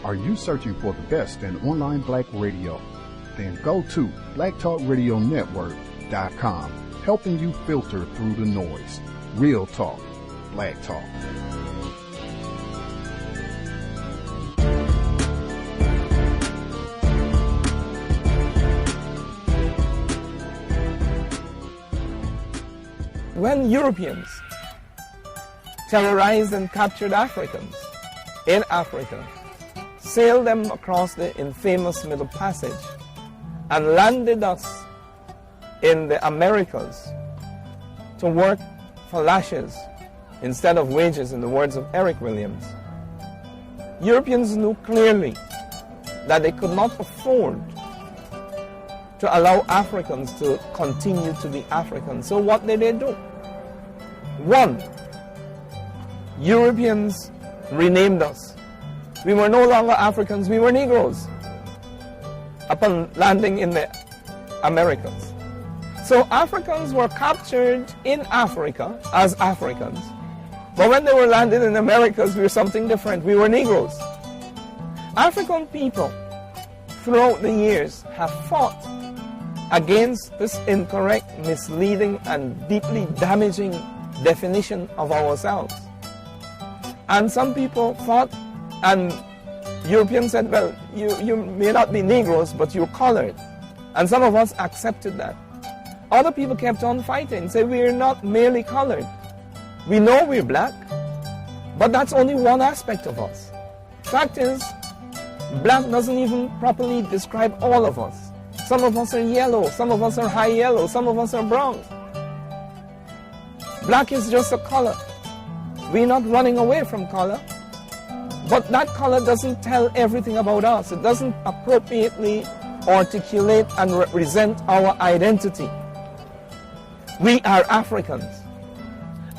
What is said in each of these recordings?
Are you searching for the best in online black radio? Then go to blacktalkradionetwork.com, helping you filter through the noise. Real talk, black talk. When Europeans terrorized and captured Africans in Africa, sailed them across the infamous Middle Passage, and landed us in the Americas to work for lashes instead of wages, in the words of Eric Williams, Europeans knew clearly that they could not afford to allow Africans to continue to be Africans. So what did they do? One, Europeans renamed us. We were no longer Africans, we were Negroes upon landing in the Americas. So Africans were captured in Africa as Africans, but when they were landed in the Americas, we were something different. We were Negroes. African people throughout the years have fought against this incorrect, misleading, and deeply damaging definition of ourselves. And some people fought, and Europeans said, well, you may not be Negroes, but you're colored. And some of us accepted that. Other people kept on fighting, said we're not merely colored. We know we're black, but that's only one aspect of us. Fact is, black doesn't even properly describe all of us. Some of us are yellow, some of us are high yellow, some of us are brown. Black is just a color. We're not running away from color, but that color doesn't tell everything about us. It doesn't appropriately articulate and represent our identity. We are Africans.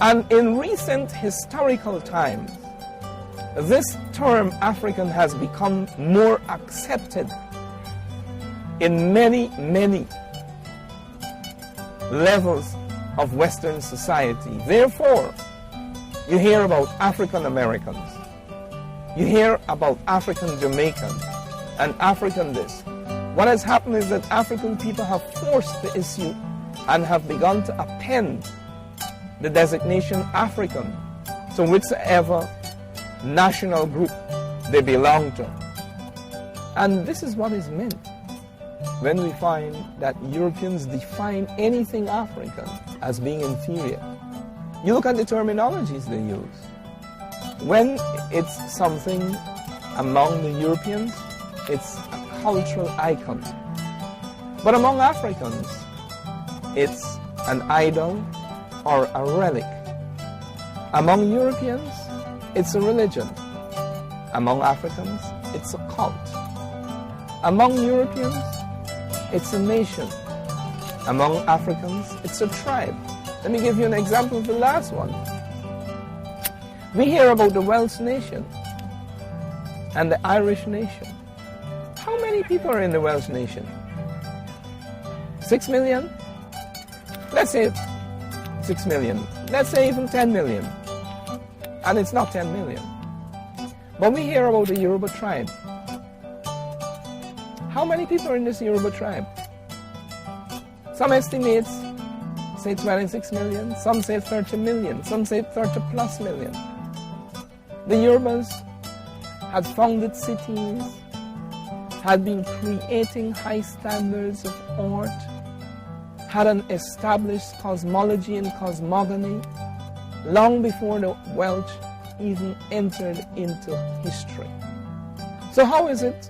And in recent historical times, this term African has become more accepted in many, many levels of Western society. Therefore, you hear about African Americans, you hear about African Jamaicans, and African this. What has happened is that African people have forced the issue and have begun to append the designation African to whichever national group they belong to. And this is what is meant when we find that Europeans define anything African as being inferior. You look at the terminologies they use. When it's something among the Europeans, it's a cultural icon. But among Africans, it's an idol or a relic. Among Europeans, it's a religion. Among Africans, it's a cult. Among Europeans, it's a nation. Among Africans, it's a tribe. Let me give you an example of the last one. We hear about the Welsh nation and the Irish nation. How many people are in the Welsh nation? 6 million? Let's say 6 million. Let's say even 10 million. And it's not 10 million. But we hear about the Yoruba tribe. How many people are in this Yoruba tribe? Some estimates say 26 million, some say 30 million, some say 30 plus million. The Yorubas had founded cities, had been creating high standards of art, had an established cosmology and cosmogony long before the Welsh even entered into history. So how is it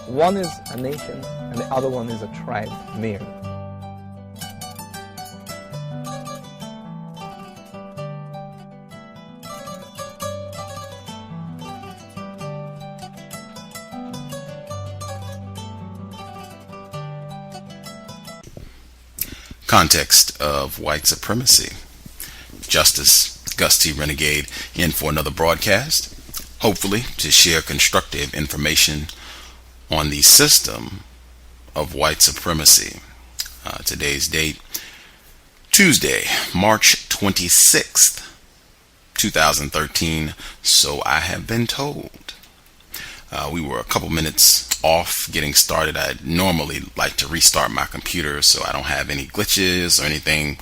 one is a nation and the other one is a tribe merely? Context of White Supremacy. Justice Gus T Renegade in for another broadcast, hopefully to share constructive information on the system of white supremacy. Today's date, Tuesday, March 26th, 2013, so I have been told. We were a couple minutes off getting started. I normally like to restart my computer so I don't have any glitches or anything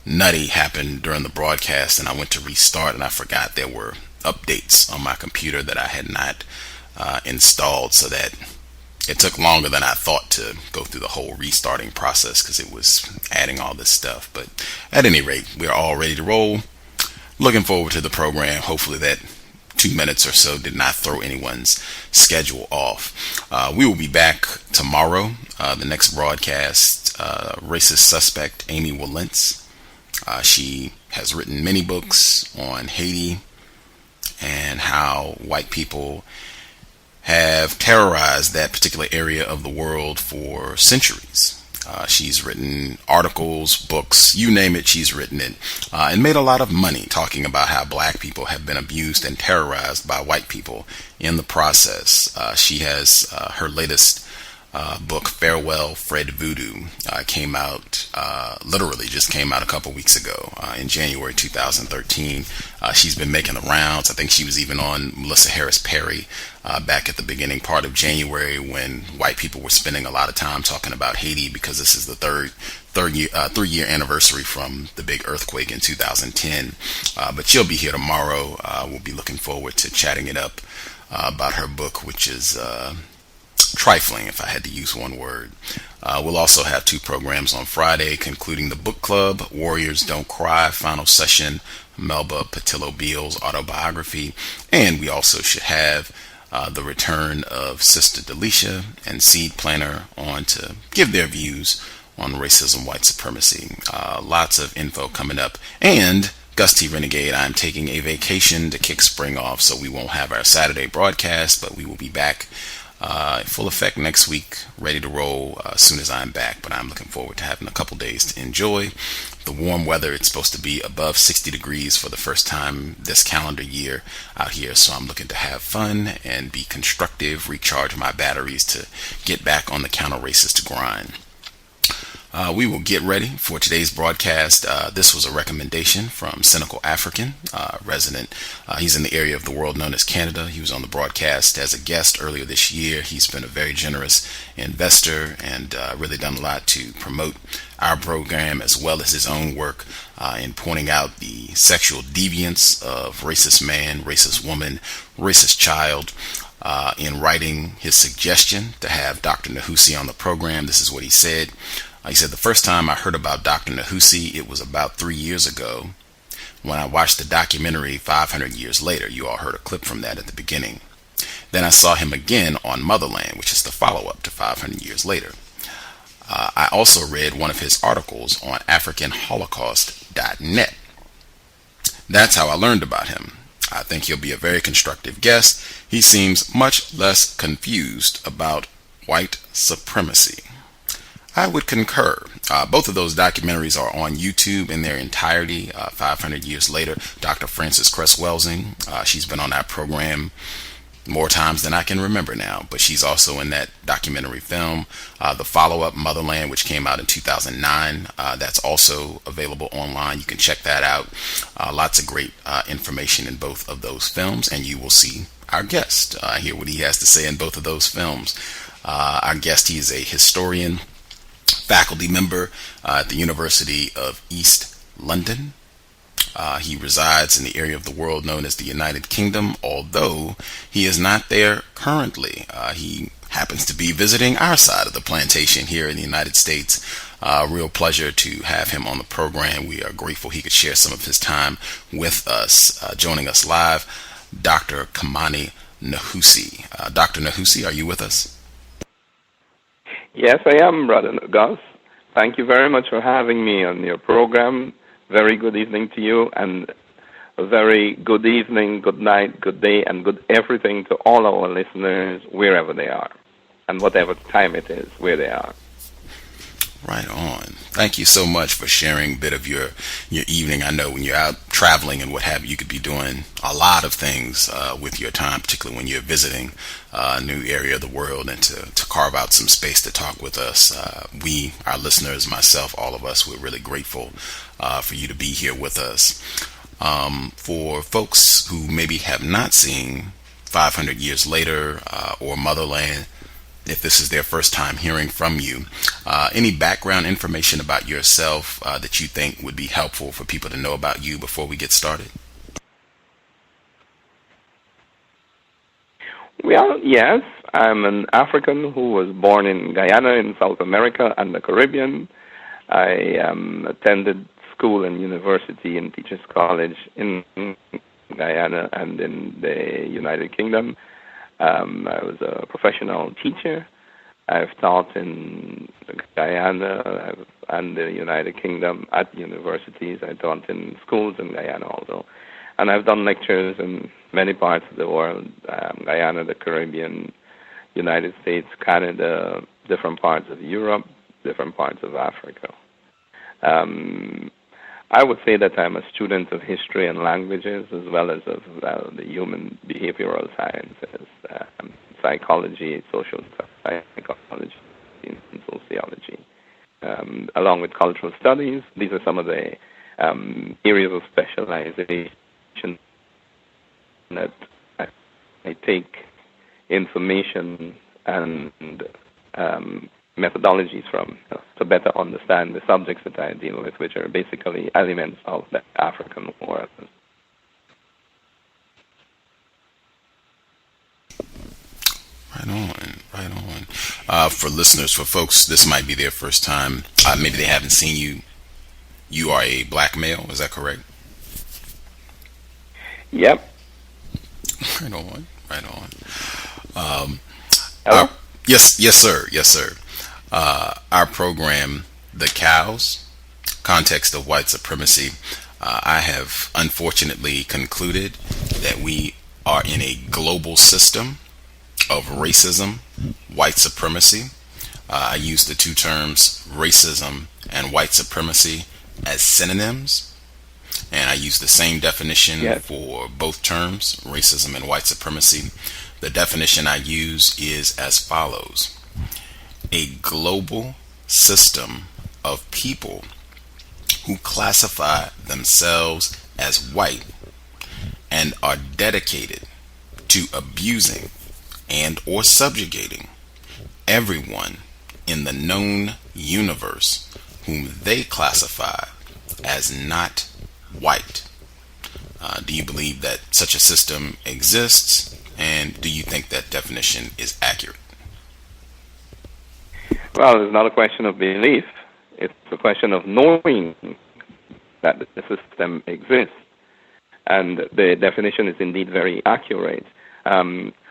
nutty happen during the broadcast, and I went to restart and I forgot there were updates on my computer that I had not installed, so that it took longer than I thought to go through the whole restarting process because it was adding all this stuff. But at any rate, we're all ready to roll. Looking forward to the program. Hopefully that 2 minutes or so did not throw anyone's schedule off. We will be back tomorrow. The next broadcast, racist suspect Amy Walentz. She has written many books on Haiti and how white people have terrorized that particular area of the world for centuries. She's written articles, books, you name it, she's written it, and made a lot of money talking about how black people have been abused and terrorized by white people in the process. She has her latest book, Farewell Fred Voodoo, came out, literally just came out a couple weeks ago in January 2013. She's been making the rounds. I think she was even on Melissa Harris Perry back at the beginning part of January when white people were spending a lot of time talking about Haiti because this is the three-year anniversary from the big earthquake in 2010. But she'll be here tomorrow. We'll be looking forward to chatting it up about her book, which is trifling, if I had to use one word. We'll also have 2 programs on Friday, concluding the book club, Warriors Don't Cry, final session, Melba Patillo-Beal's autobiography, and we also should have the return of Sister Delisha and Seed Planner on to give their views on racism, white supremacy. Lots of info coming up. And Gus T Renegade, I'm taking a vacation to kick spring off, so we won't have our Saturday broadcast, but we will be back full effect next week, ready to roll as soon as I'm back. But I'm looking forward to having a couple days to enjoy the warm weather. It's supposed to be above 60 degrees for the first time this calendar year out here, so I'm looking to have fun and be constructive, recharge my batteries to get back on the counter-racist grind. We will get ready for today's broadcast. This was a recommendation from Cynical African, resident. He's in the area of the world known as Canada. He was on the broadcast as a guest earlier this year. He's been a very generous investor and really done a lot to promote our program as well as his own work in pointing out the sexual deviance of racist man, racist woman, racist child. In writing his suggestion to have Dr. Nehusi on the program, this is what he said. He said, the first time I heard about Dr. Nehusi, it was about 3 years ago when I watched the documentary 500 Years Later. You all heard a clip from that at the beginning. Then I saw him again on Motherland, which is the follow-up to 500 Years Later. I also read one of his articles on AfricanHolocaust.net. That's how I learned about him. I think he'll be a very constructive guest. He seems much less confused about white supremacy. I would concur. Both of those documentaries are on YouTube in their entirety. 500 Years Later, Dr. Frances Cress Welsing. She's been on that program more times than I can remember now, but she's also in that documentary film. The follow-up, Motherland, which came out in 2009, that's also available online. You can check that out. Lots of great information in both of those films, and you will see our guest, hear what he has to say in both of those films. Our guest, he is a historian, faculty member at the University of East London. He resides in the area of the world known as the United Kingdom, although he is not there currently. He happens to be visiting our side of the plantation here in the United States. Real pleasure to have him on the program. We are grateful he could share some of his time with us. Joining us live, Dr. Kimani Nehusi. Dr. Nehusi, are you with us? Yes, I am, Brother Gus. Thank you very much for having me on your program. Very good evening to you, and a very good evening, good night, good day, and good everything to all our listeners, wherever they are, and whatever time it is, where they are. Right on. Thank you so much for sharing a bit of your evening. I know when you're out traveling and what have you, you could be doing a lot of things with your time, particularly when you're visiting a new area of the world, and to carve out some space to talk with us. We, our listeners, myself, all of us, we're really grateful for you to be here with us. For folks who maybe have not seen 500 years later, or motherland, if this is their first time hearing from you, any background information about yourself that you think would be helpful for people to know about you before we get started? Well, yes, I'm an African who was born in Guyana in South America and the Caribbean. I attended school and university and Teachers College in Guyana and in the United Kingdom. I was a professional teacher. I've taught in Guyana and the United Kingdom at universities. I taught in schools in Guyana also. And I've done lectures in many parts of the world, Guyana, the Caribbean, United States, Canada, different parts of Europe, different parts of Africa. I would say that I'm a student of history and languages as well as of the human behavioral sciences, psychology, social psychology, and sociology, along with cultural studies. These are some of the areas of specialization that I take information and methodologies from to better understand the subjects that I deal with, which are basically elements of the African world. Right on, right on. For listeners, for folks, this might be their first time. Maybe they haven't seen you. You are a black male, is that correct? Yep. Right on, right on. Hello? Yes, sir, yes, sir. Our program, The C.O.W.S, Context of White Supremacy, I have unfortunately concluded that we are in a global system of racism, white supremacy. I use the two terms racism and white supremacy as synonyms, and I use the same definition for both terms, racism and white supremacy. The definition I use is as follows: a global system of people who classify themselves as white and are dedicated to abusing and or subjugating everyone in the known universe whom they classify as not white. Do you believe that such a system exists, and do you think that definition is accurate? Well, it's not a question of belief. It's a question of knowing that the system exists. And the definition is indeed very accurate.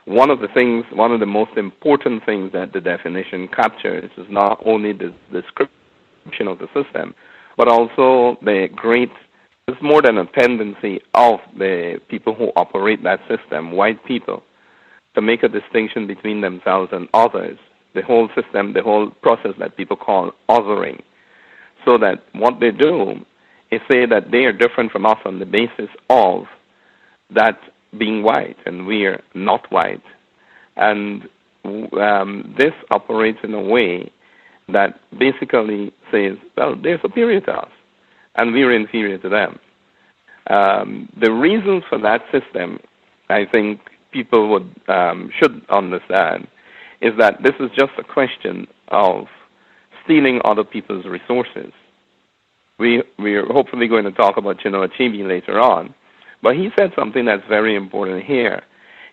One of the most important things that the definition captures is not only the description of the system, but also it's more than a tendency of the people who operate that system, white people, to make a distinction between themselves and others. The whole system, the whole process that people call othering. So that what they do is say that they are different from us on the basis of that being white, and we are not white. And this operates in a way that basically says, well, they're superior to us, and we're inferior to them. The reasons for that system, I think people should understand, is that this is just a question of stealing other people's resources. We're hopefully going to talk about Chinua Achebe later on, but he said something that's very important here.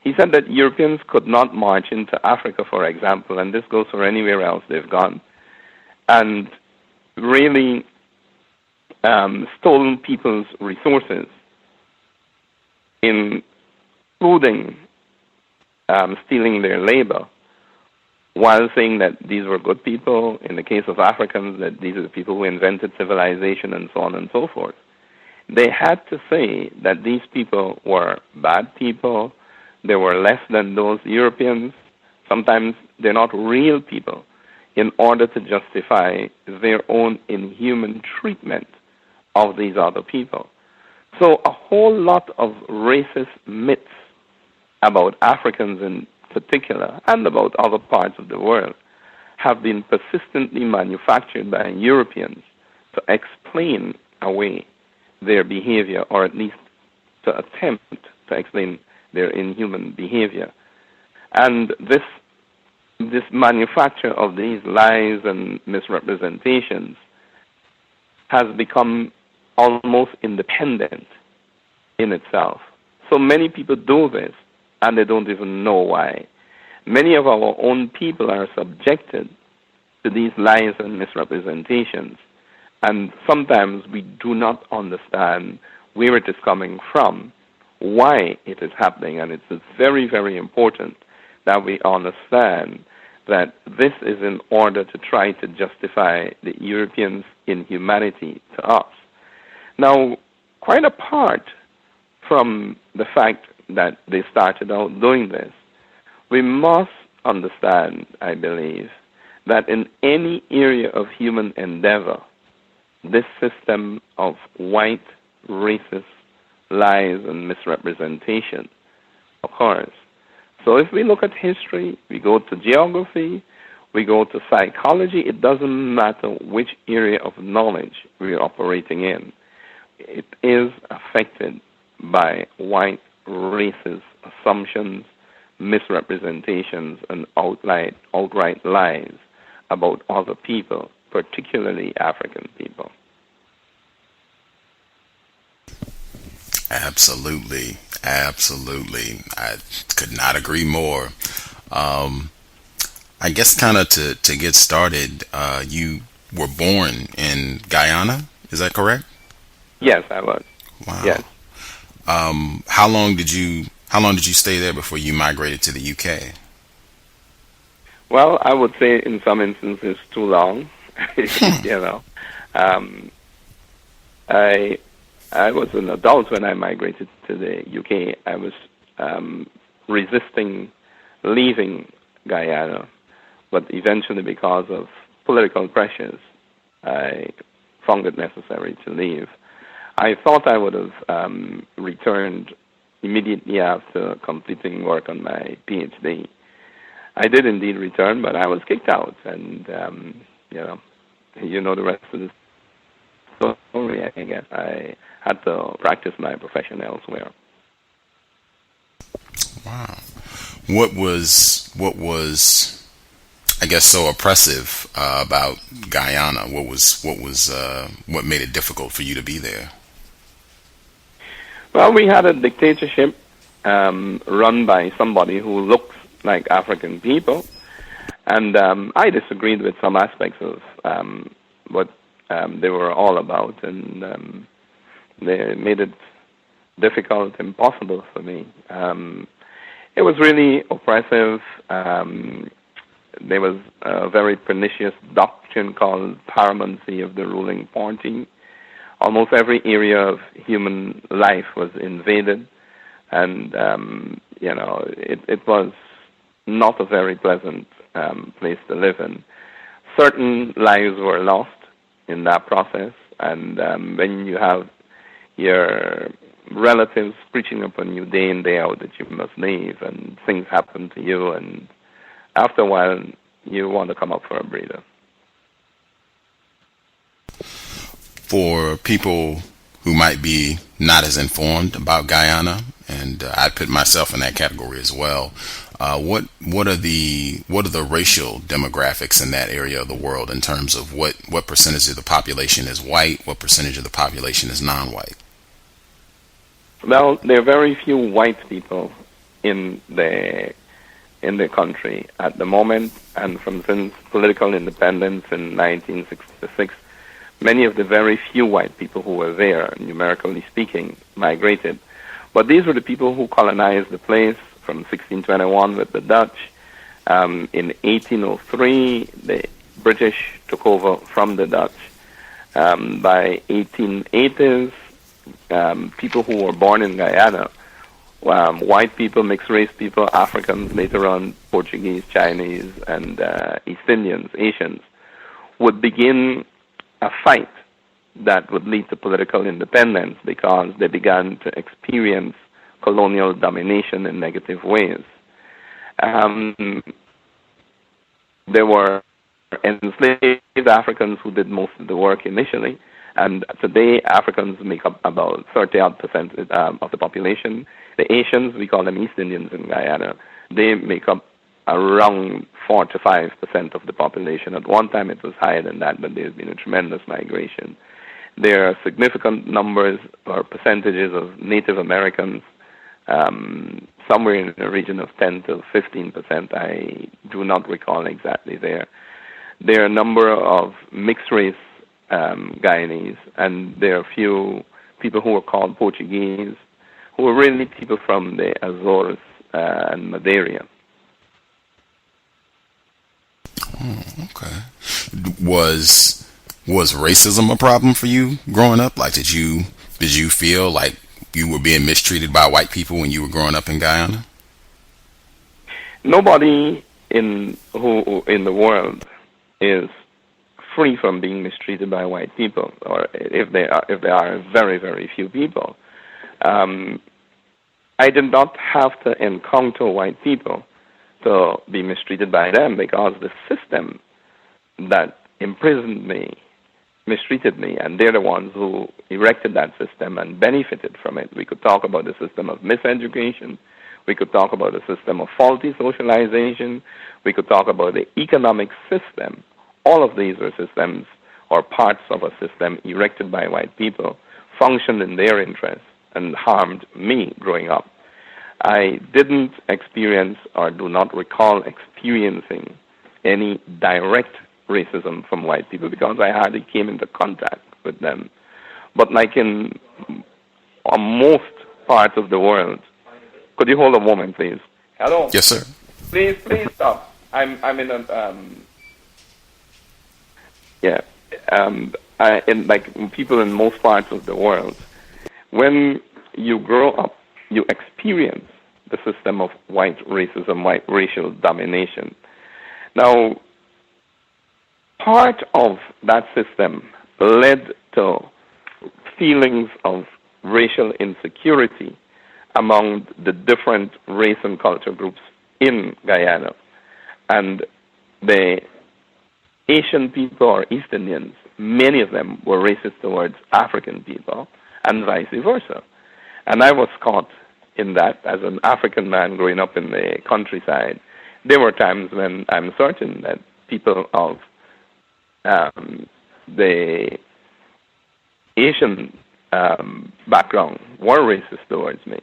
He said that Europeans could not march into Africa, for example, and this goes for anywhere else they've gone, and really stolen people's resources, including stealing their labor, while saying that these were good people. In the case of Africans, that these are the people who invented civilization and so on and so forth. They had to say that these people were bad people, they were less than those Europeans. Sometimes they're not real people, in order to justify their own inhuman treatment of these other people. So a whole lot of racist myths about Africans in particular, and about other parts of the world, have been persistently manufactured by Europeans to explain away their behavior, or at least to attempt to explain their inhuman behavior. And this manufacture of these lies and misrepresentations has become almost independent in itself. So many people do this, and they don't even know why. Many of our own people are subjected to these lies and misrepresentations, and sometimes we do not understand where it is coming from, why it is happening, and it's very, very important that we understand that this is in order to try to justify the Europeans' inhumanity to us. Now, quite apart from the fact that they started out doing this, we must understand, I believe, that in any area of human endeavor, this system of white, racist lies and misrepresentation occurs. So if we look at history, we go to geography, we go to psychology, it doesn't matter which area of knowledge we're operating in. It is affected by white, racist assumptions, misrepresentations, and outright lies about other people, particularly African people. Absolutely. Absolutely. I could not agree more. I guess kind of to get started, you were born in Guyana, is that correct? Yes, I was. Wow. Yes. How long did you stay there before you migrated to the UK? Well, I would say in some instances too long. You know, I was an adult when I migrated to the UK. I was resisting leaving Guyana, but eventually, because of political pressures, I found it necessary to leave. I thought I would have returned immediately after completing work on my PhD. I did indeed return, but I was kicked out, and you know the rest of the story. I guess I had to practice my profession elsewhere. Wow. What was I guess so oppressive about Guyana? What made it difficult for you to be there? Well, we had a dictatorship run by somebody who looks like African people, and I disagreed with some aspects of what they were all about, and they made it difficult, impossible for me. It was really oppressive. There was a very pernicious doctrine called paramountcy of the ruling party. Almost every area of human life was invaded, and it was not a very pleasant place to live in. Certain lives were lost in that process, and when you have your relatives preaching upon you day in, day out that you must leave, and things happen to you, and after a while you want to come up for a breather. For people who might be not as informed about Guyana, and I'd put myself in that category as well, what are the racial demographics in that area of the world in terms of what percentage of the population is white, what percentage of the population is non-white? Well, there are very few white people in the country at the moment, and since political independence in 1966, many of the very few white people who were there, numerically speaking, migrated. But these were the people who colonized the place from 1621 with the Dutch. In 1803, the British took over from the Dutch. By 1880s, people who were born in Guyana, white people, mixed race people, Africans, later on Portuguese, Chinese, and East Indians, Asians, would begin a fight that would lead to political independence because they began to experience colonial domination in negative ways. There were enslaved Africans who did most of the work initially, And today, Africans make up about 30-odd% of the population. The Asians, we call them East Indians in Guyana, they make up around 4 to 5% of the population. At one time, it was higher than that, but there's been a tremendous migration. There are significant numbers or percentages of Native Americans, somewhere in the region of 10 to 15%. I do not recall exactly there. There are a number of mixed-race Guyanese, and there are a few people who are called Portuguese, who are really people from the Azores and Madeira. Oh, okay. Was racism a problem for you growing up? Like, did you feel like you were being mistreated by white people when you were growing up in Guyana? Nobody in the world is free from being mistreated by white people, or if there are very, very few people. I did not have to encounter white people to be mistreated by them, because the system that imprisoned me mistreated me, and they're the ones who erected that system and benefited from it. We could talk about the system of miseducation. We could talk about the system of faulty socialization. We could talk about the economic system. All of these are systems or parts of a system erected by white people, functioned in their interests, and harmed me growing up. I didn't experience or do not recall experiencing any direct racism from white people, because I hardly came into contact with them. But like in most parts of the world, could you hold a moment, please? Hello? Yes, sir. Please stop. I'm in a in like people in most parts of the world, when you grow up, you experience the system of white racism, white racial domination. Now, part of that system led to feelings of racial insecurity among the different race and culture groups in Guyana. And the Asian people or East Indians, many of them were racist towards African people, and vice versa. And I was caught in that as an African man growing up in the countryside. There were times when I'm certain that people of the Asian background were racist towards me.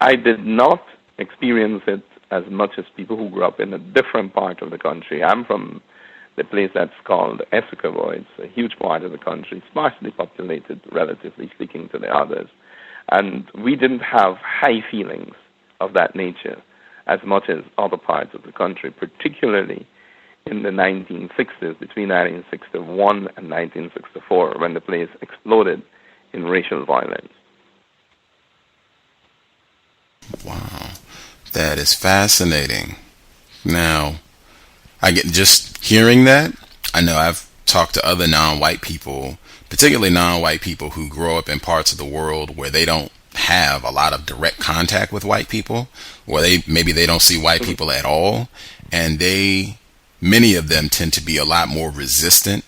I did not experience it as much as people who grew up in a different part of the country. I'm from the place that's called C.O.W.S. It's a huge part of the country, sparsely populated, relatively speaking, to the others. And we didn't have high feelings of that nature as much as other parts of the country, particularly in the 1960s, between 1961 and 1964, when the place exploded in racial violence. Wow, that is fascinating. Now, I get just hearing that. I know I've talked to other non-white people, particularly non-white people who grow up in parts of the world where they don't have a lot of direct contact with white people, or maybe they don't see white people at all, and many of them tend to be a lot more resistant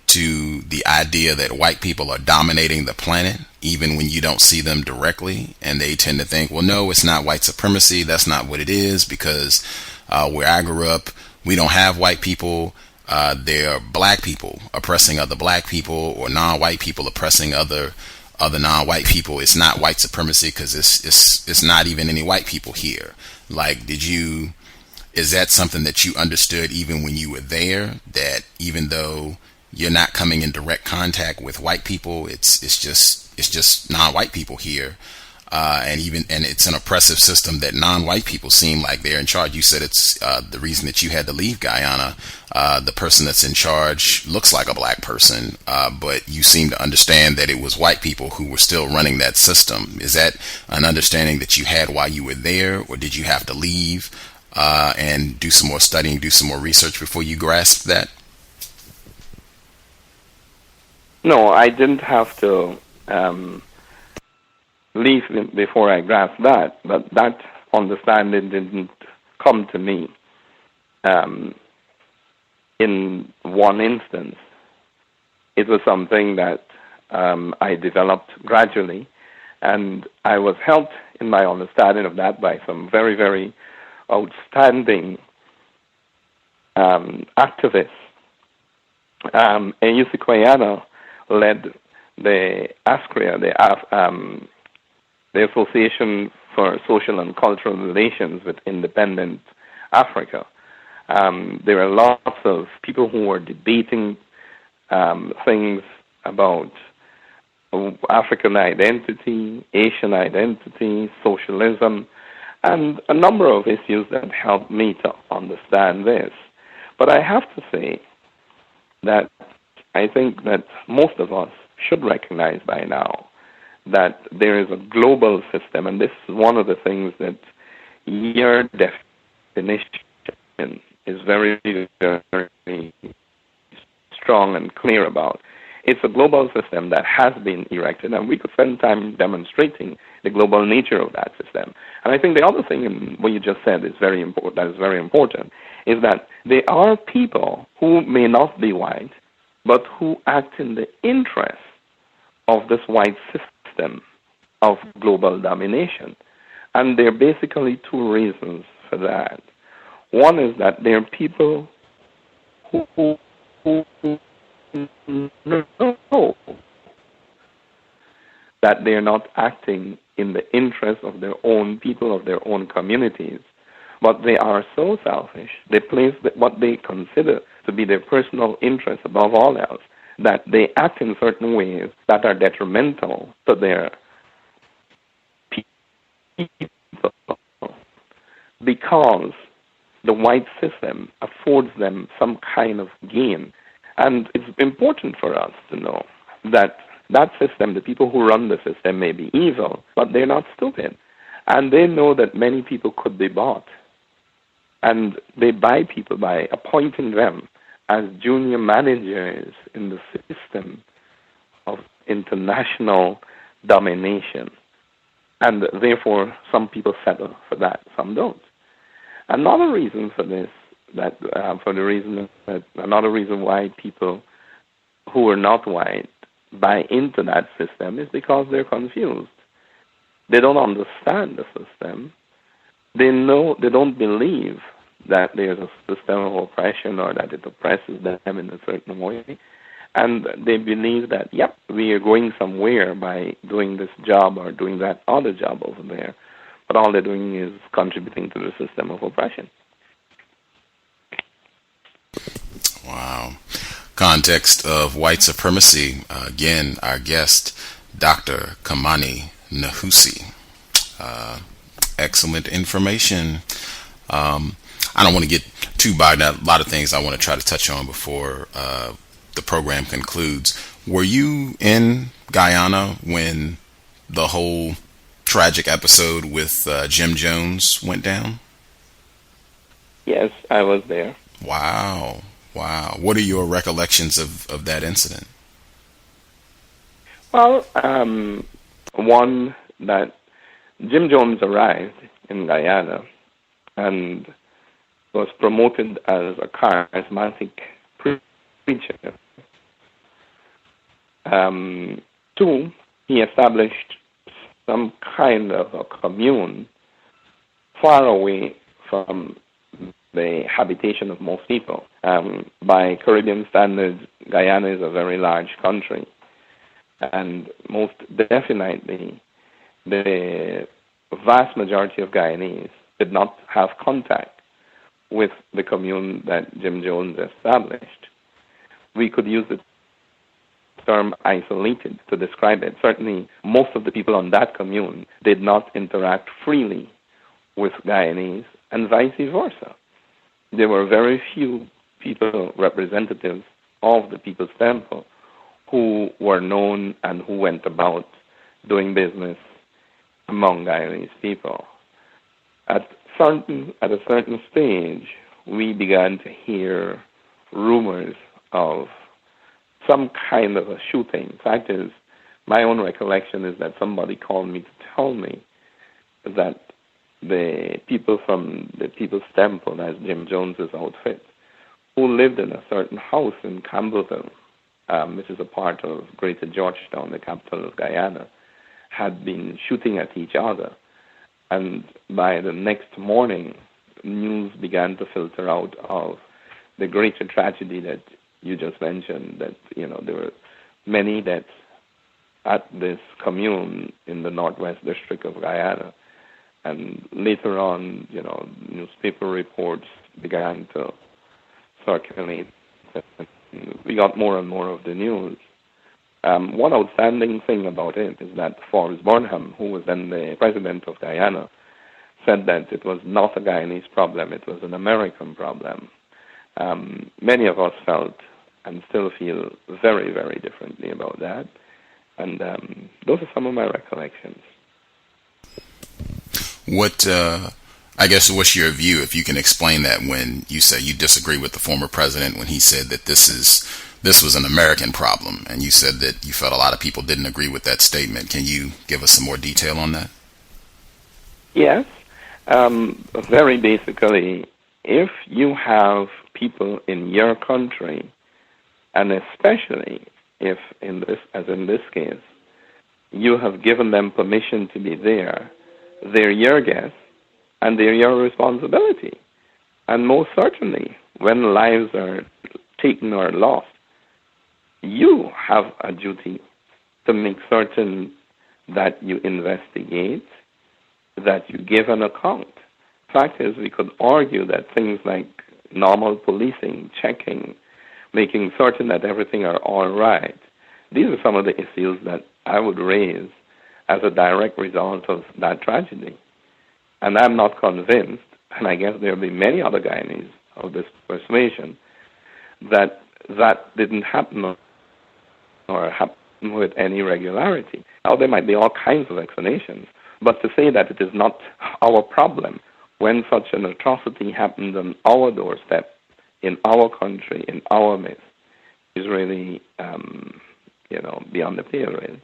to the idea that white people are dominating the planet, even when you don't see them directly. And they tend to think, well, no, it's not white supremacy. That's not what it is, because where I grew up, we don't have white people. They're black people oppressing other black people, or non-white people oppressing other non-white people. It's not white supremacy because it's not even any white people here. Like, is that something that you understood even when you were there, that even though you're not coming in direct contact with white people, it's just non-white people here, and it's an oppressive system that non-white people seem like they're in charge? You said it's the reason that you had to leave Guyana. The person that's in charge looks like a black person, but you seem to understand that it was white people who were still running that system. Is that an understanding that you had while you were there, or did you have to leave and do some more studying, do some more research before you grasped that? No, I didn't have to leave before I grasped that, but that understanding didn't come to me in one instance. It was something that I developed gradually, and I was helped in my understanding of that by some very, very outstanding activists. Nehusi Guyana led the ASCREA, the Association for Social and Cultural Relations with Independent Africa. There are lots of people who were debating things about African identity, Asian identity, socialism, and a number of issues that helped me to understand this. But I have to say that I think that most of us should recognize by now that there is a global system, and this is one of the things that your definition is very, very strong and clear about. It's a global system that has been erected, and we could spend time demonstrating the global nature of that system. And I think the other thing in what you just said is very important. That is very important, is that there are people who may not be white, but who act in the interest of this white system of global domination. And there are basically two reasons for that. One is that there are people who know that they are not acting in the interest of their own people, of their own communities, but they are so selfish, they place what they consider to be their personal interest above all else, that they act in certain ways that are detrimental to their people, because the white system affords them some kind of gain. And it's important for us to know that that system, the people who run the system may be evil, but they're not stupid. And they know that many people could be bought. And they buy people by appointing them as junior managers in the system of international domination. And therefore, some people settle for that, some don't. Another reason for this, another reason why people who are not white buy into that system is because they're confused. They don't understand the system. They don't believe that there's a system of oppression or that it oppresses them in a certain way. And they believe that, yep, we are going somewhere by doing this job or doing that other job over there. But all they're doing is contributing to the system of oppression. Wow. Context of White Supremacy. Again, our guest, Dr. Kimani Nehusi. Excellent information. I don't want to get too bogged down. A lot of things I want to try to touch on before the program concludes. Were you in Guyana when the whole tragic episode with Jim Jones went down? Yes, I was there. Wow. What are your recollections of that incident? Well, one, that Jim Jones arrived in Guyana and was promoted as a charismatic preacher. Two, he established some kind of a commune far away from the habitation of most people. By Caribbean standards, Guyana is a very large country, and most definitely the vast majority of Guyanese did not have contact with the commune that Jim Jones established. We could use the term isolated to describe it. Certainly, most of the people on that commune did not interact freely with Guyanese, and vice versa. There were very few people, representatives of the People's Temple, who were known and who went about doing business among Guyanese people. At a certain stage, we began to hear rumors of some kind of a shooting. Fact is, my own recollection is that somebody called me to tell me that the people from the People's Temple, as Jim Jones's outfit, who lived in a certain house in Campbellville, which is a part of Greater Georgetown, the capital of Guyana, had been shooting at each other. And by the next morning, news began to filter out of the greater tragedy that you just mentioned, that, there were many deaths at this commune in the northwest district of Guyana. And later on, newspaper reports began to circulate. We got more and more of the news. One outstanding thing about it is that Forrest Burnham, who was then the president of Guyana, said that it was not a Guyanese problem, it was an American problem. Many of us felt and still feel very, very differently about that. And those are some of my recollections. What's your view, if you can explain that, when you say you disagree with the former president when he said that this was an American problem, and you said that you felt a lot of people didn't agree with that statement. Can you give us some more detail on that? Yes. Very basically, if you have people in your country, and especially if in this case, you have given them permission to be there, they're your guests, and they're your responsibility. And most certainly, when lives are taken or lost, you have a duty to make certain that you investigate, that you give an account. Fact is, we could argue that things like normal policing, checking, making certain that everything are all right, these are some of the issues that I would raise as a direct result of that tragedy. And I'm not convinced, and I guess there will be many other Guyanese of this persuasion, that that didn't happen or happen with any regularity. Now, there might be all kinds of explanations, but to say that it is not our problem when such an atrocity happened on our doorstep, in our country, in our midst, is really, beyond the pale, really.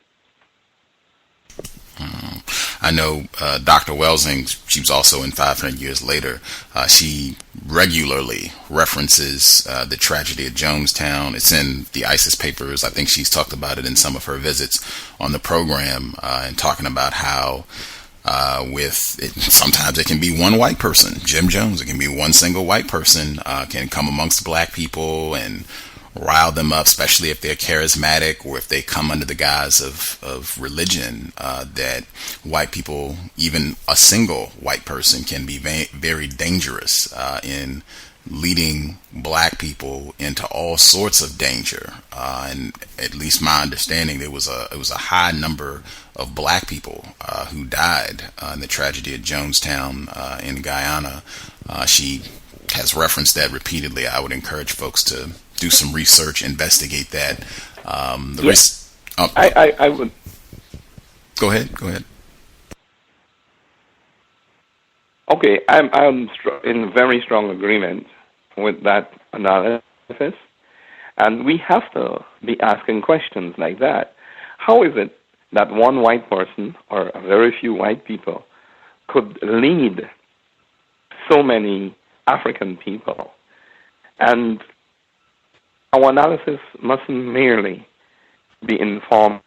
I know Dr. Welsing, she was also in 500 Years Later. She regularly references the tragedy at Jonestown. It's in the ISIS papers. I think she's talked about it in some of her visits on the program, and talking about how sometimes it can be one white person, Jim Jones, it can be one single white person, can come amongst black people and rile them up, especially if they're charismatic or if they come under the guise of religion, that white people, even a single white person, can be very dangerous in leading black people into all sorts of danger. And at least my understanding, it was a high number of black people who died in the tragedy at Jonestown in Guyana. She has referenced that repeatedly. I would encourage folks to do some research, investigate that. I would. Go ahead. Okay, I'm in very strong agreement with that analysis, and we have to be asking questions like that. How is it that one white person or a very few white people could lead so many African people? And our analysis mustn't merely be informed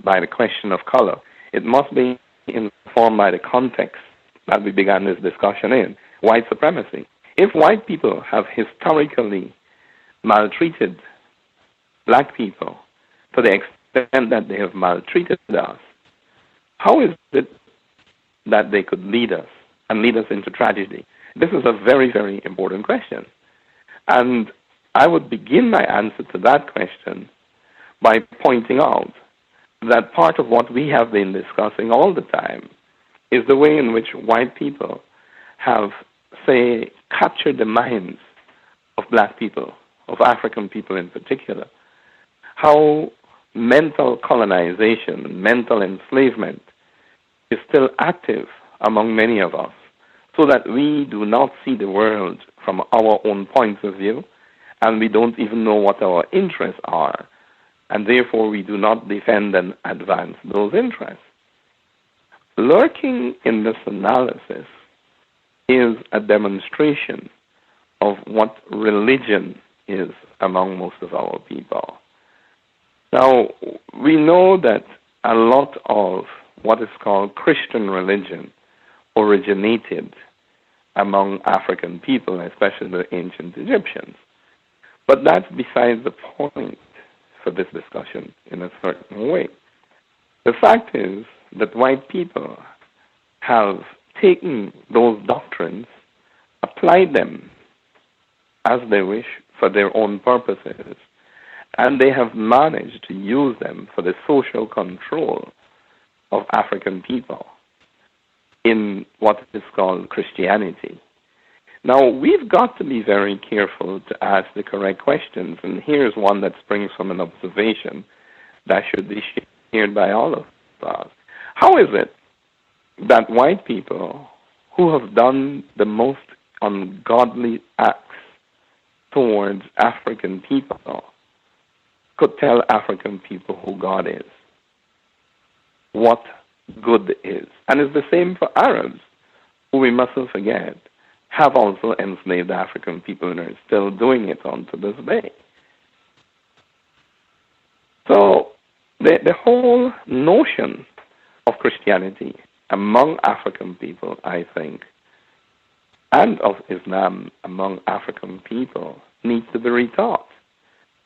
by the question of color. It must be informed by the context that we began this discussion in, white supremacy. If white people have historically maltreated black people to the extent that they have maltreated us, how is it that they could lead us and lead us into tragedy? This is a very, very important question. And I would begin my answer to that question by pointing out that part of what we have been discussing all the time is the way in which white people have, say, captured the minds of black people, of African people in particular. How mental colonization, mental enslavement is still active among many of us, so that we do not see the world from our own points of view, and we don't even know what our interests are, and therefore we do not defend and advance those interests. Lurking in this analysis is a demonstration of what religion is among most of our people. Now, we know that a lot of what is called Christian religion originated among African people, especially the ancient Egyptians. But that's besides the point for this discussion in a certain way. The fact is that white people have taken those doctrines, applied them as they wish for their own purposes, and they have managed to use them for the social control of African people in what is called Christianity. Now, we've got to be very careful to ask the correct questions, and here's one that springs from an observation that should be shared by all of us. How is it that white people who have done the most ungodly acts towards African people could tell African people who God is, what good is? And it's the same for Arabs, who we mustn't forget have also enslaved African people and are still doing it on to this day. So the whole notion of Christianity among African people, I think, and of Islam among African people needs to be retaught.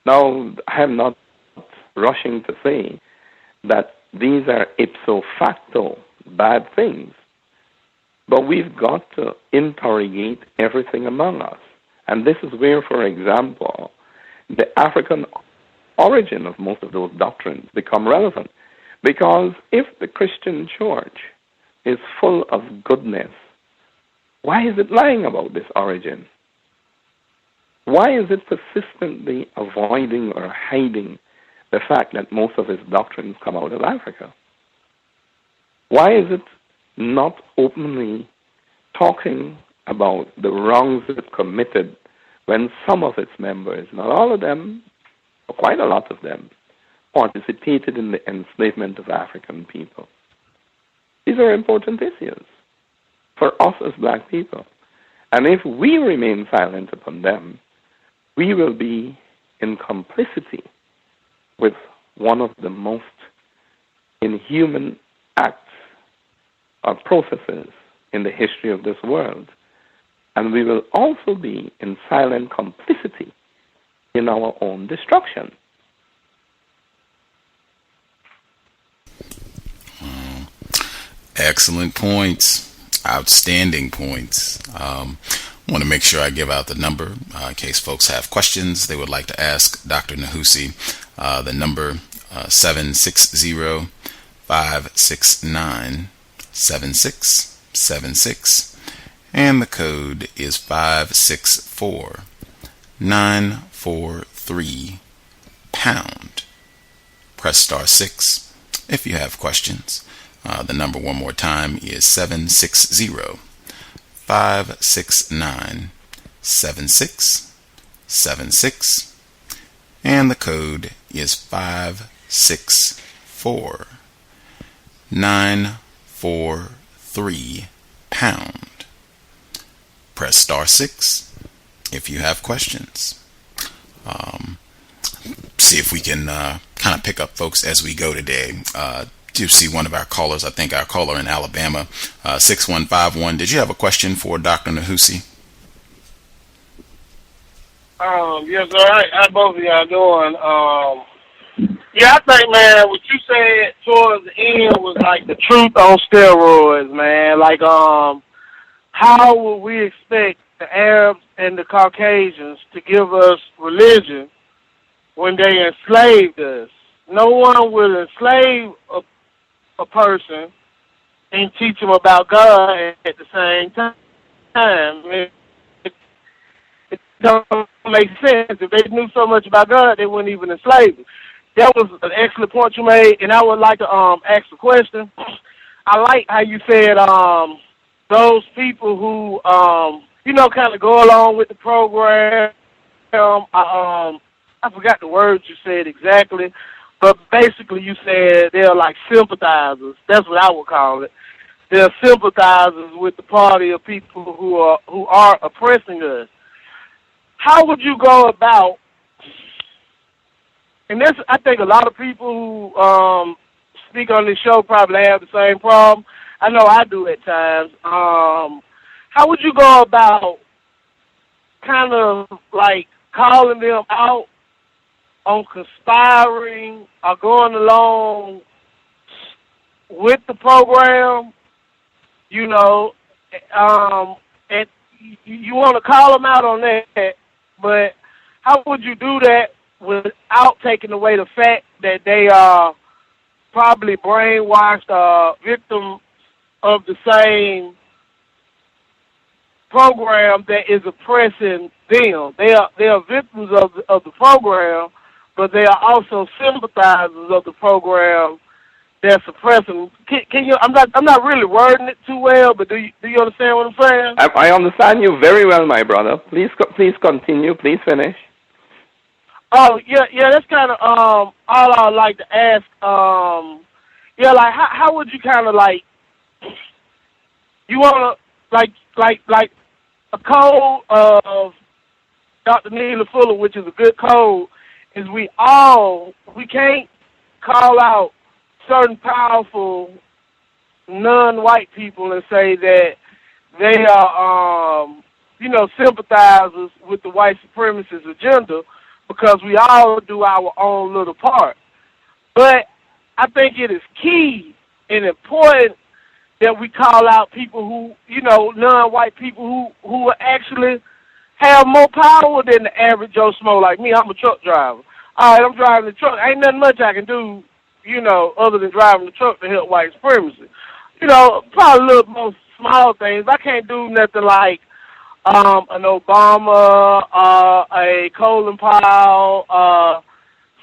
Now, I am not rushing to say that these are ipso facto bad things, but we've got to interrogate everything among us. And this is where, for example, the African origin of most of those doctrines become relevant. Because if the Christian church is full of goodness, why is it lying about this origin? Why is it persistently avoiding or hiding the fact that most of its doctrines come out of Africa? Why is it not openly talking about the wrongs it committed when some of its members, not all of them, but quite a lot of them, participated in the enslavement of African people? These are important issues for us as black people. And if we remain silent upon them, we will be in complicity with one of the most inhuman acts or processes in the history of this world. And we will also be in silent complicity in our own destruction. Excellent points. Outstanding points. Want to make sure I give out the number in case folks have questions they would like to ask Dr. Nehusi. The number 760-569-7676, and the code is 564-943#. Press star 6 if you have questions. The number one more time is 760-569-7676, and the code is 564-943#. Press star 6 if you have questions. See if we can kind of pick up folks as we go today. Do see one of our callers, I think our caller in Alabama, 6151. Did you have a question for Dr. Nehusi? Yes, all right. How both of y'all doing? Yeah, I think, man, what you said towards the end was like the truth on steroids, man. Like, how would we expect the Arabs and the Caucasians to give us religion when they enslaved us? No one will enslave a person and teach them about God at the same time. It don't make sense. If they knew so much about God, they wouldn't even enslave us. That was an excellent point you made, and I would like to ask a question. I like how you said those people who, kind of go along with the program. I forgot the words you said exactly, but basically you said they're like sympathizers. That's what I would call it. They're sympathizers with the party of people who are oppressing us. How would you go about and that's, I think a lot of people who speak on this show probably have the same problem. I know I do at times. How would you go about kind of like calling them out on conspiring or going along with the program? You know, and you want to call them out on that, but how would you do that without taking away the fact that they are probably brainwashed victims of the same program that is oppressing them? They are victims of the program, but they are also sympathizers of the program that's oppressing. Can you? I'm not really wording it too well, but do you understand what I'm saying? I understand you very well, my brother. Please continue. Please finish. Oh yeah. That's kind of all I'd like to ask. Yeah, like how would you kind of like, you want to like a code of Dr. Neely Fuller, which is a good code, is we can't call out certain powerful non-white people and say that they are, sympathizers with the white supremacist agenda, because we all do our own little part. But I think it is key and important that we call out people who, non-white people who actually have more power than the average Joe Schmo like me. I'm a truck driver. All right, I'm driving the truck. Ain't nothing much I can do, other than driving the truck to help white supremacy. Probably a little more small things. I can't do nothing like an Obama, a Colin Powell,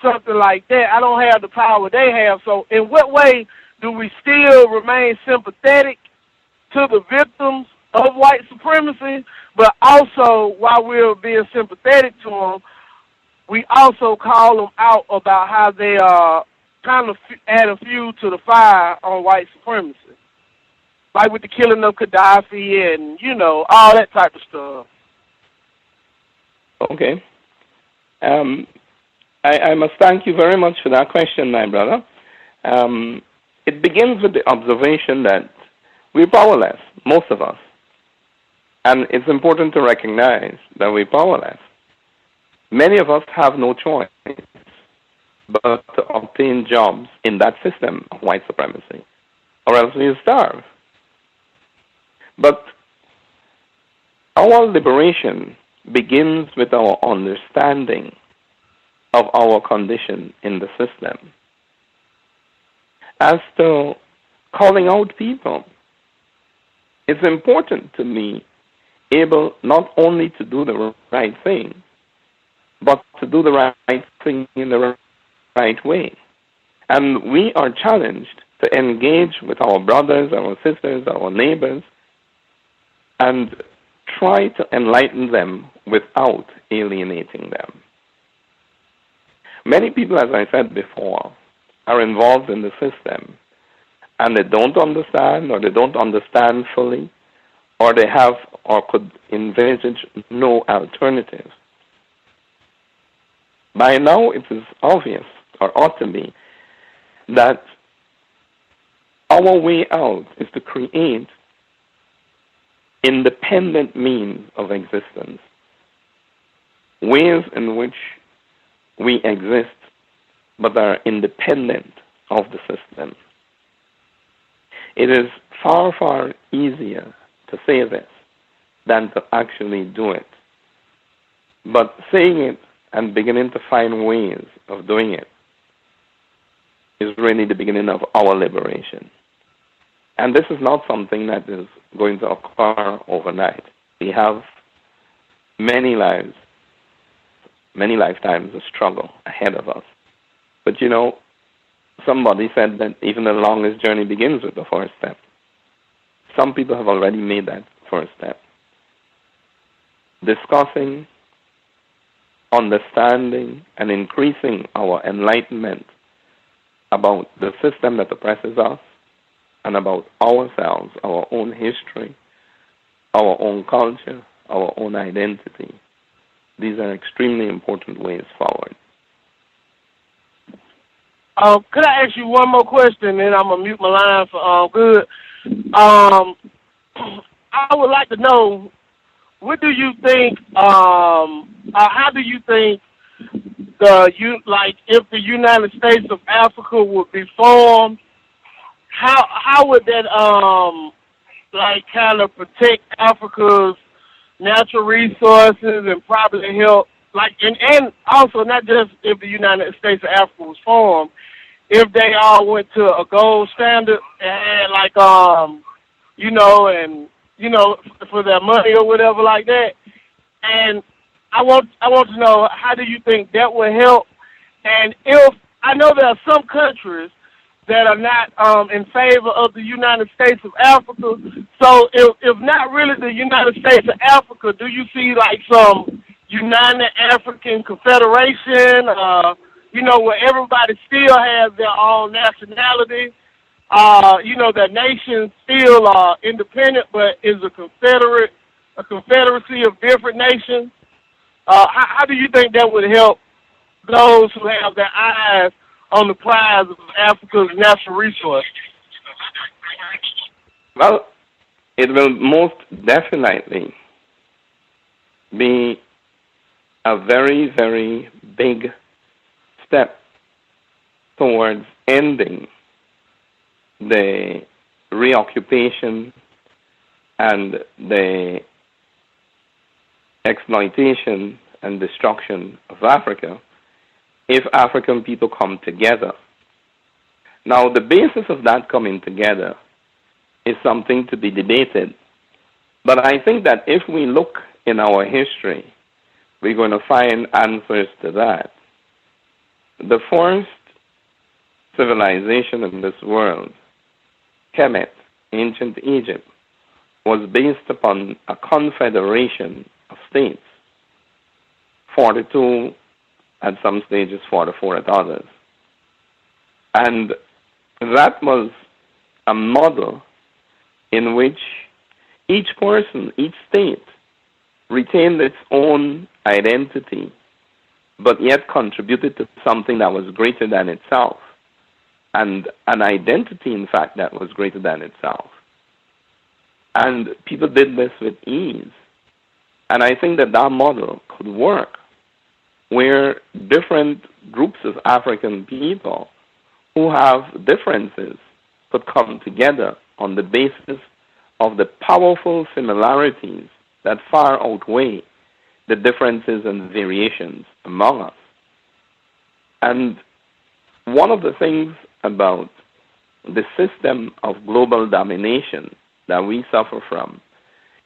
something like that. I don't have the power they have. So in what way do we still remain sympathetic to the victims of white supremacy, but also, while we're being sympathetic to them, we also call them out about how they are kind of adding fuel to the fire on white supremacy, like with the killing of Gaddafi and, all that type of stuff. Okay. I must thank you very much for that question, my brother. It begins with the observation that we're powerless, most of us. And it's important to recognize that we're powerless. Many of us have no choice but to obtain jobs in that system of white supremacy, or else we starve. But our liberation begins with our understanding of our condition in the system. As to calling out people, it's important to me able not only to do the right thing, but to do the right thing in the right way. And we are challenged to engage with our brothers, our sisters, our neighbors, and try to enlighten them without alienating them. Many people, as I said before, are involved in the system, and they don't understand, or they don't understand fully, or they have or could envisage no alternative. By now, it is obvious, or ought to be, that our way out is to create independent means of existence, ways in which we exist but are independent of the system. It is far, far easier to say this than to actually do it. But saying it and beginning to find ways of doing it is really the beginning of our liberation. And this is not something that is going to occur overnight. We have many lives, many lifetimes of struggle ahead of us. But somebody said that even the longest journey begins with the first step. Some people have already made that first step. Discussing, understanding, and increasing our enlightenment about the system that oppresses us and about ourselves, our own history, our own culture, our own identity. These are extremely important ways forward. Could I ask you one more question, then I'm gonna mute my line for good. I would like to know, what do you think? How do you think if the United States of Africa would be formed? How would that kind of protect Africa's natural resources and probably help and also not just if the United States of Africa was formed, if they all went to a gold standard and for their money or whatever like that. And I want to know, how do you think that would help? And if I know there are some countries that are not in favor of the United States of Africa, so if not really the United States of Africa, do you see some United African Confederation, where everybody still has their own nationality, their nation still independent, but is a confederacy of different nations? How do you think that would help those who have their eyes on the prize of Africa's natural resources? Well, it will most definitely be a very, very big step towards ending the reoccupation and the exploitation and destruction of Africa if African people come together. Now, the basis of that coming together is something to be debated. But I think that if we look in our history, we're going to find answers to that. The first civilization in this world, Kemet, ancient Egypt, was based upon a confederation of states, 42 at some stages, 44 at others. And that was a model in which each person, each state, retained its own identity, but yet contributed to something that was greater than itself, and an identity, in fact, that was greater than itself. And people did this with ease. And I think that that model could work, where different groups of African people who have differences could come together on the basis of the powerful similarities that far outweigh the differences and variations among us. And one of the things about the system of global domination that we suffer from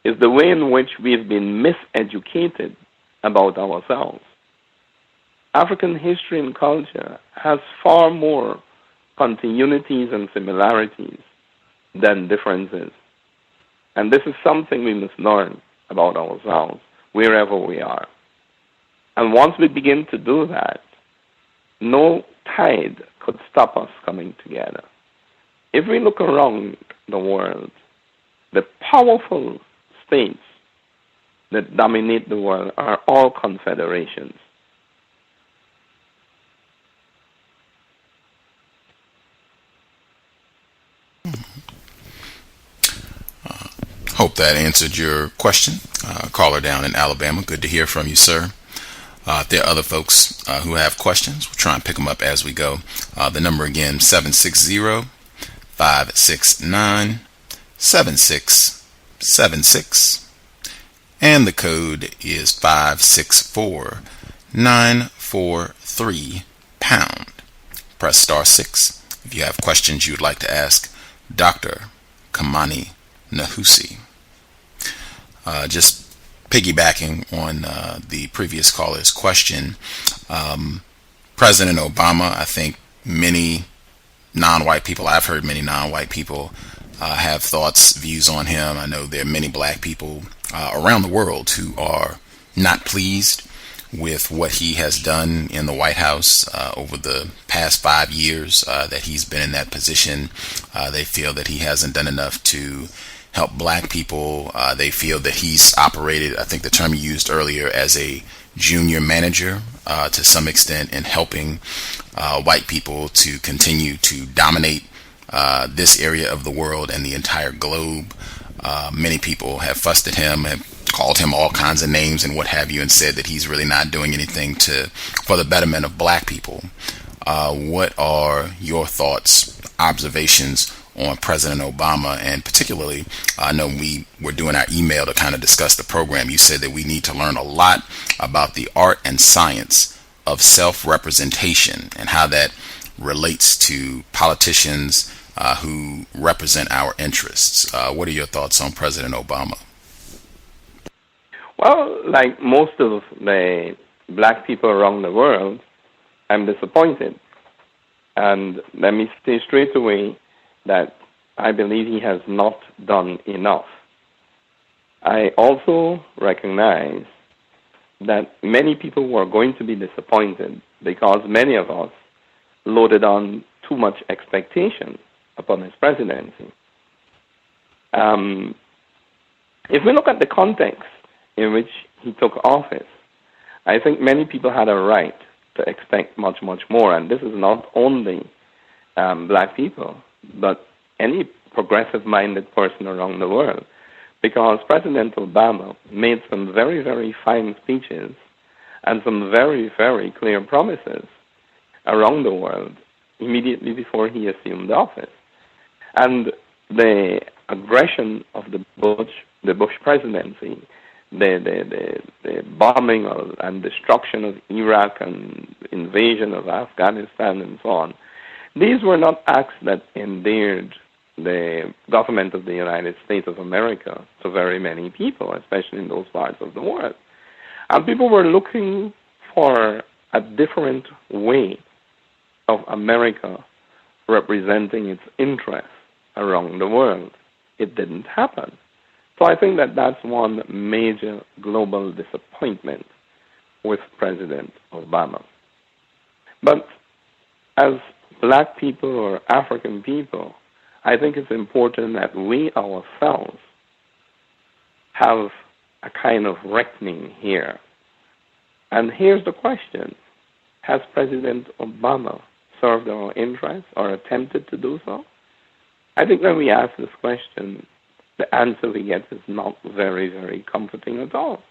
is the way in which we've been miseducated about ourselves. African history and culture has far more continuities and similarities than differences. And this is something we must learn about ourselves wherever we are. And once we begin to do that, no tide could stop us coming together. If we look around the world, the powerful states that dominate the world are all confederations. Hope that answered your question. Caller down in Alabama, good to hear from you, sir. If there are other folks who have questions, we'll try and pick them up as we go. The number again, 760-569-7676. And the code is 564943#. Press star 6 if you have questions you would like to ask Dr. Kimani Nehusi. Just piggybacking on the previous caller's question, President Obama, I think many non-white people, I've heard many non-white people have thoughts, views on him. I know there are many black people around the world who are not pleased with what he has done in the White House over the past 5 years that he's been in that position. They feel that he hasn't done enough to help black people. They feel that he's operated, I think the term you used earlier, as a junior manager to some extent in helping white people to continue to dominate this area of the world and the entire globe. Many people have fussed at him, have called him all kinds of names and what have you, and said that he's really not doing anything for the betterment of black people. What are your thoughts, observations on President Obama? And particularly, I know we were doing our email to kind of discuss the program. You said that we need to learn a lot about the art and science of self-representation and how that relates to politicians who represent our interests. What are your thoughts on President Obama? Well, like most of the black people around the world, I'm disappointed. And let me say straight away that I believe he has not done enough. I also recognize that many people were going to be disappointed because many of us loaded on too much expectation upon his presidency. If we look at the context in which he took office, I think many people had a right to expect much, much more. And this is not only black people, but any progressive-minded person around the world, because President Obama made some very, very fine speeches and some very, very clear promises around the world immediately before he assumed office. And the aggression of the Bush presidency, the bombing and destruction of Iraq and invasion of Afghanistan and so on, these were not acts that endeared the government of the United States of America to very many people, especially in those parts of the world. And people were looking for a different way of America representing its interests around the world. It didn't happen. So I think that that's one major global disappointment with President Obama. But as black people or African people, I think it's important that we ourselves have a kind of reckoning here. And here's the question: has President Obama served our interests or attempted to do so? I think when we ask this question, the answer we get is not very, very comforting at all.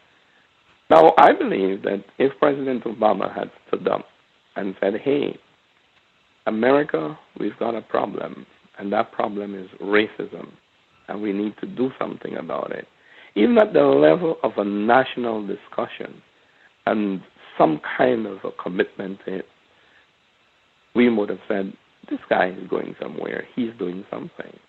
Now, I believe that if President Obama had stood up and said, hey, America, we've got a problem, and that problem is racism, and we need to do something about it, even at the level of a national discussion and some kind of a commitment to it, we would have said, this guy is going somewhere, he's doing something.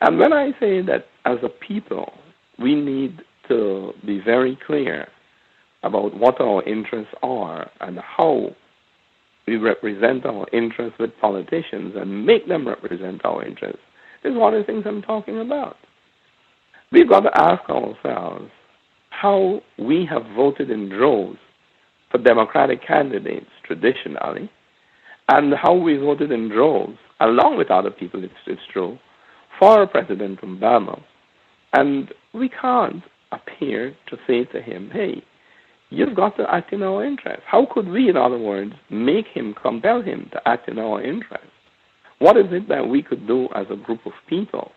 And when I say that as a people, we need to be very clear about what our interests are and how we represent our interests with politicians and make them represent our interests, this is one of the things I'm talking about. We've got to ask ourselves how we have voted in droves for Democratic candidates traditionally, and how we voted in droves, along with other people, it's true, for President Obama. And we can't appear to say to him, hey, you've got to act in our interest. How could we, in other words, make him, compel him to act in our interest? What is it that we could do as a group of people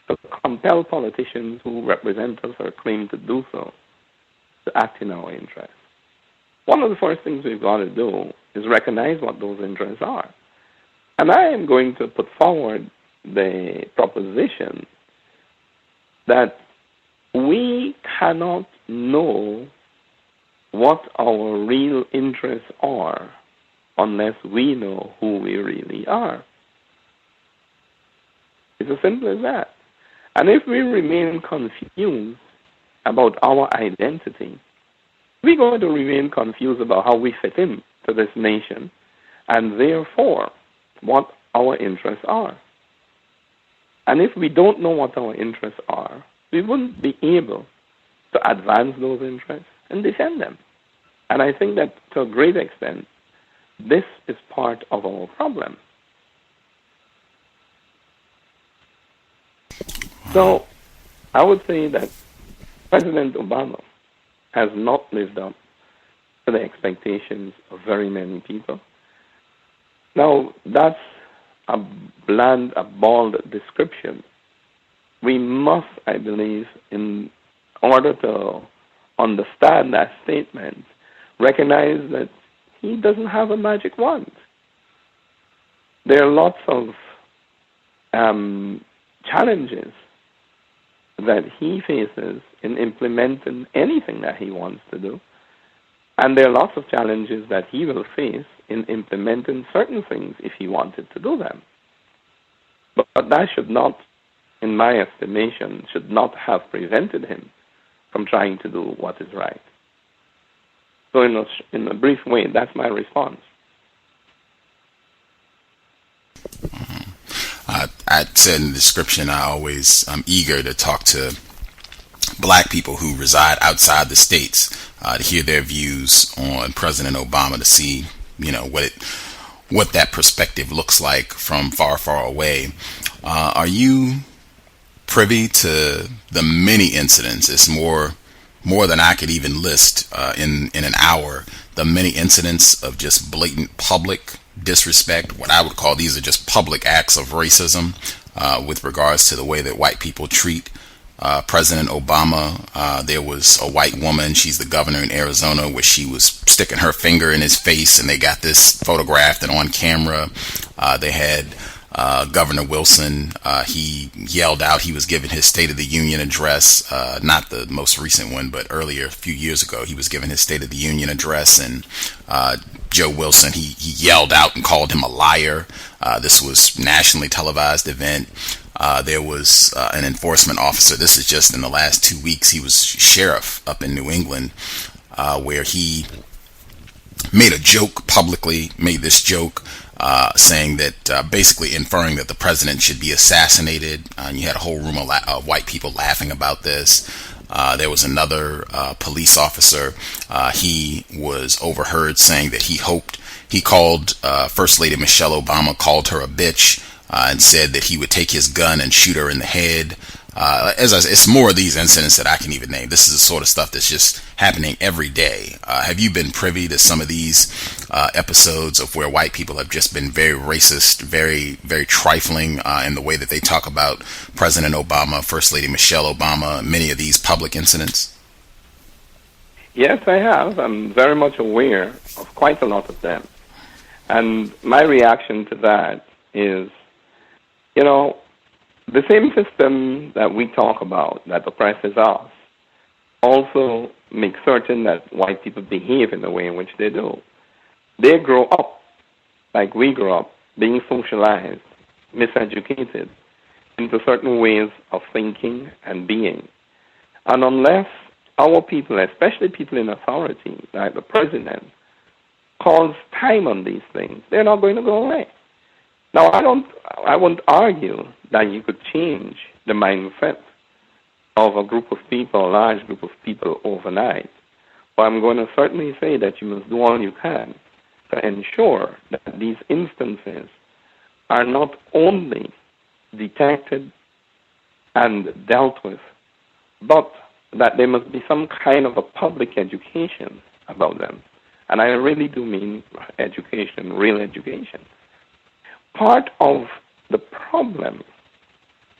to compel politicians who represent us or claim to do so to act in our interest? One of the first things we've got to do is recognize what those interests are. And I am going to put forward the proposition that we cannot know what our real interests are unless we know who we really are. It's as simple as that. And if we remain confused about our identity, we're going to remain confused about how we fit in to this nation and therefore what our interests are. And if we don't know what our interests are, we wouldn't be able to advance those interests and defend them. And I think that to a great extent, this is part of our problem. So I would say that President Obama has not lived up to the expectations of very many people. Now, that's a bland, a bald description. We must, I believe, in order to understand that statement, recognize that he doesn't have a magic wand. There are lots of challenges that he faces in implementing anything that he wants to do. And there are lots of challenges that he will face in implementing certain things if he wanted to do them. But that should not, in my estimation, should not have prevented him from trying to do what is right. So in a brief way, that's my response. I said in the description, I'm eager to talk to black people who reside outside the states to hear their views on President Obama, to see, what that perspective looks like from far, far away. Are you privy to the many incidents? It's more than I could even list in an hour. The many incidents of just blatant public disrespect, what I would call these are just public acts of racism with regards to the way that white people treat President Obama. There was a white woman, she's the governor in Arizona, where she was sticking her finger in his face, and they got this photographed and on camera. They had Governor Wilson, he yelled out, he was giving his State of the Union address, not the most recent one, but earlier, a few years ago, he was giving his State of the Union address, and Joe Wilson, he yelled out and called him a liar. This was nationally televised event. There was an enforcement officer, this is just in the last 2 weeks, he was sheriff up in New England, where he made a joke publicly, made this joke, saying that basically inferring that the president should be assassinated. You had a whole room of white people laughing about this. There was another police officer. He was overheard saying that he called First Lady Michelle Obama, called her a bitch, and said that he would take his gun and shoot her in the head. It's more of these incidents that I can even name. This is the sort of stuff that's just happening every day. Have you been privy to some of these episodes of where white people have just been very racist, very, very trifling in the way that they talk about President Obama, First Lady Michelle Obama, many of these public incidents? Yes, I have. I'm very much aware of quite a lot of them. And my reaction to that is, the same system that we talk about that oppresses us also makes certain that white people behave in the way in which they do. They grow up like we grew up, being socialized, miseducated into certain ways of thinking and being. And unless our people, especially people in authority, like the president, calls time on these things, they're not going to go away. Now, I won't argue that you could change the mindset of a group of people, a large group of people overnight. But I'm going to certainly say that you must do all you can to ensure that these instances are not only detected and dealt with, but that there must be some kind of a public education about them. And I really do mean education, real education. Part of the problem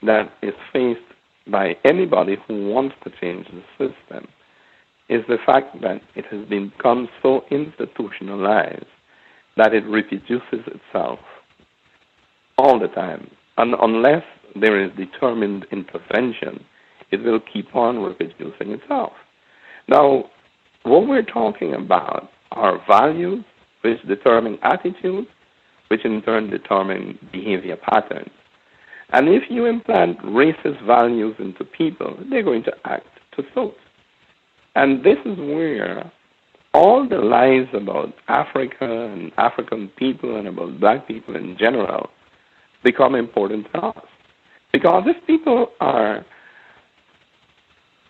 that is faced by anybody who wants to change the system is the fact that it has become so institutionalized that it reproduces itself all the time. And unless there is determined intervention, it will keep on reproducing itself. Now, what we're talking about are values which determine attitudes, which in turn determine behavior patterns. And if you implant racist values into people, they're going to act to suit. And this is where all the lies about Africa and African people and about black people in general become important to us. Because if people are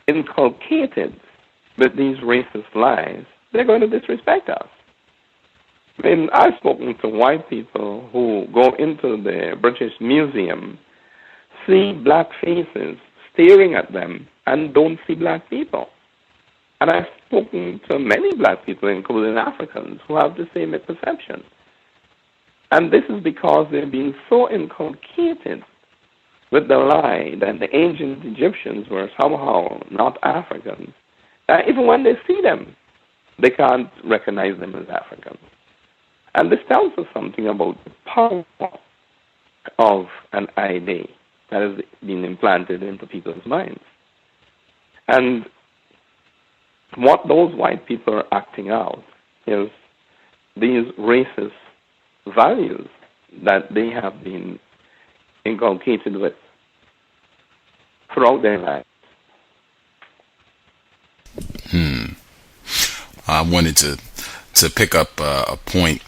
inculcated with these racist lies, they're going to disrespect us. I mean, I've spoken to white people who go into the British Museum, see black faces staring at them and don't see black people. And I've spoken to many black people, including Africans, who have the same perception. And this is because they're being so inculcated with the lie that the ancient Egyptians were somehow not Africans, that even when they see them, they can't recognize them as Africans. And this tells us something about the power of an idea that has been implanted into people's minds. And what those white people are acting out is these racist values that they have been inculcated with throughout their lives. I wanted to pick up a point,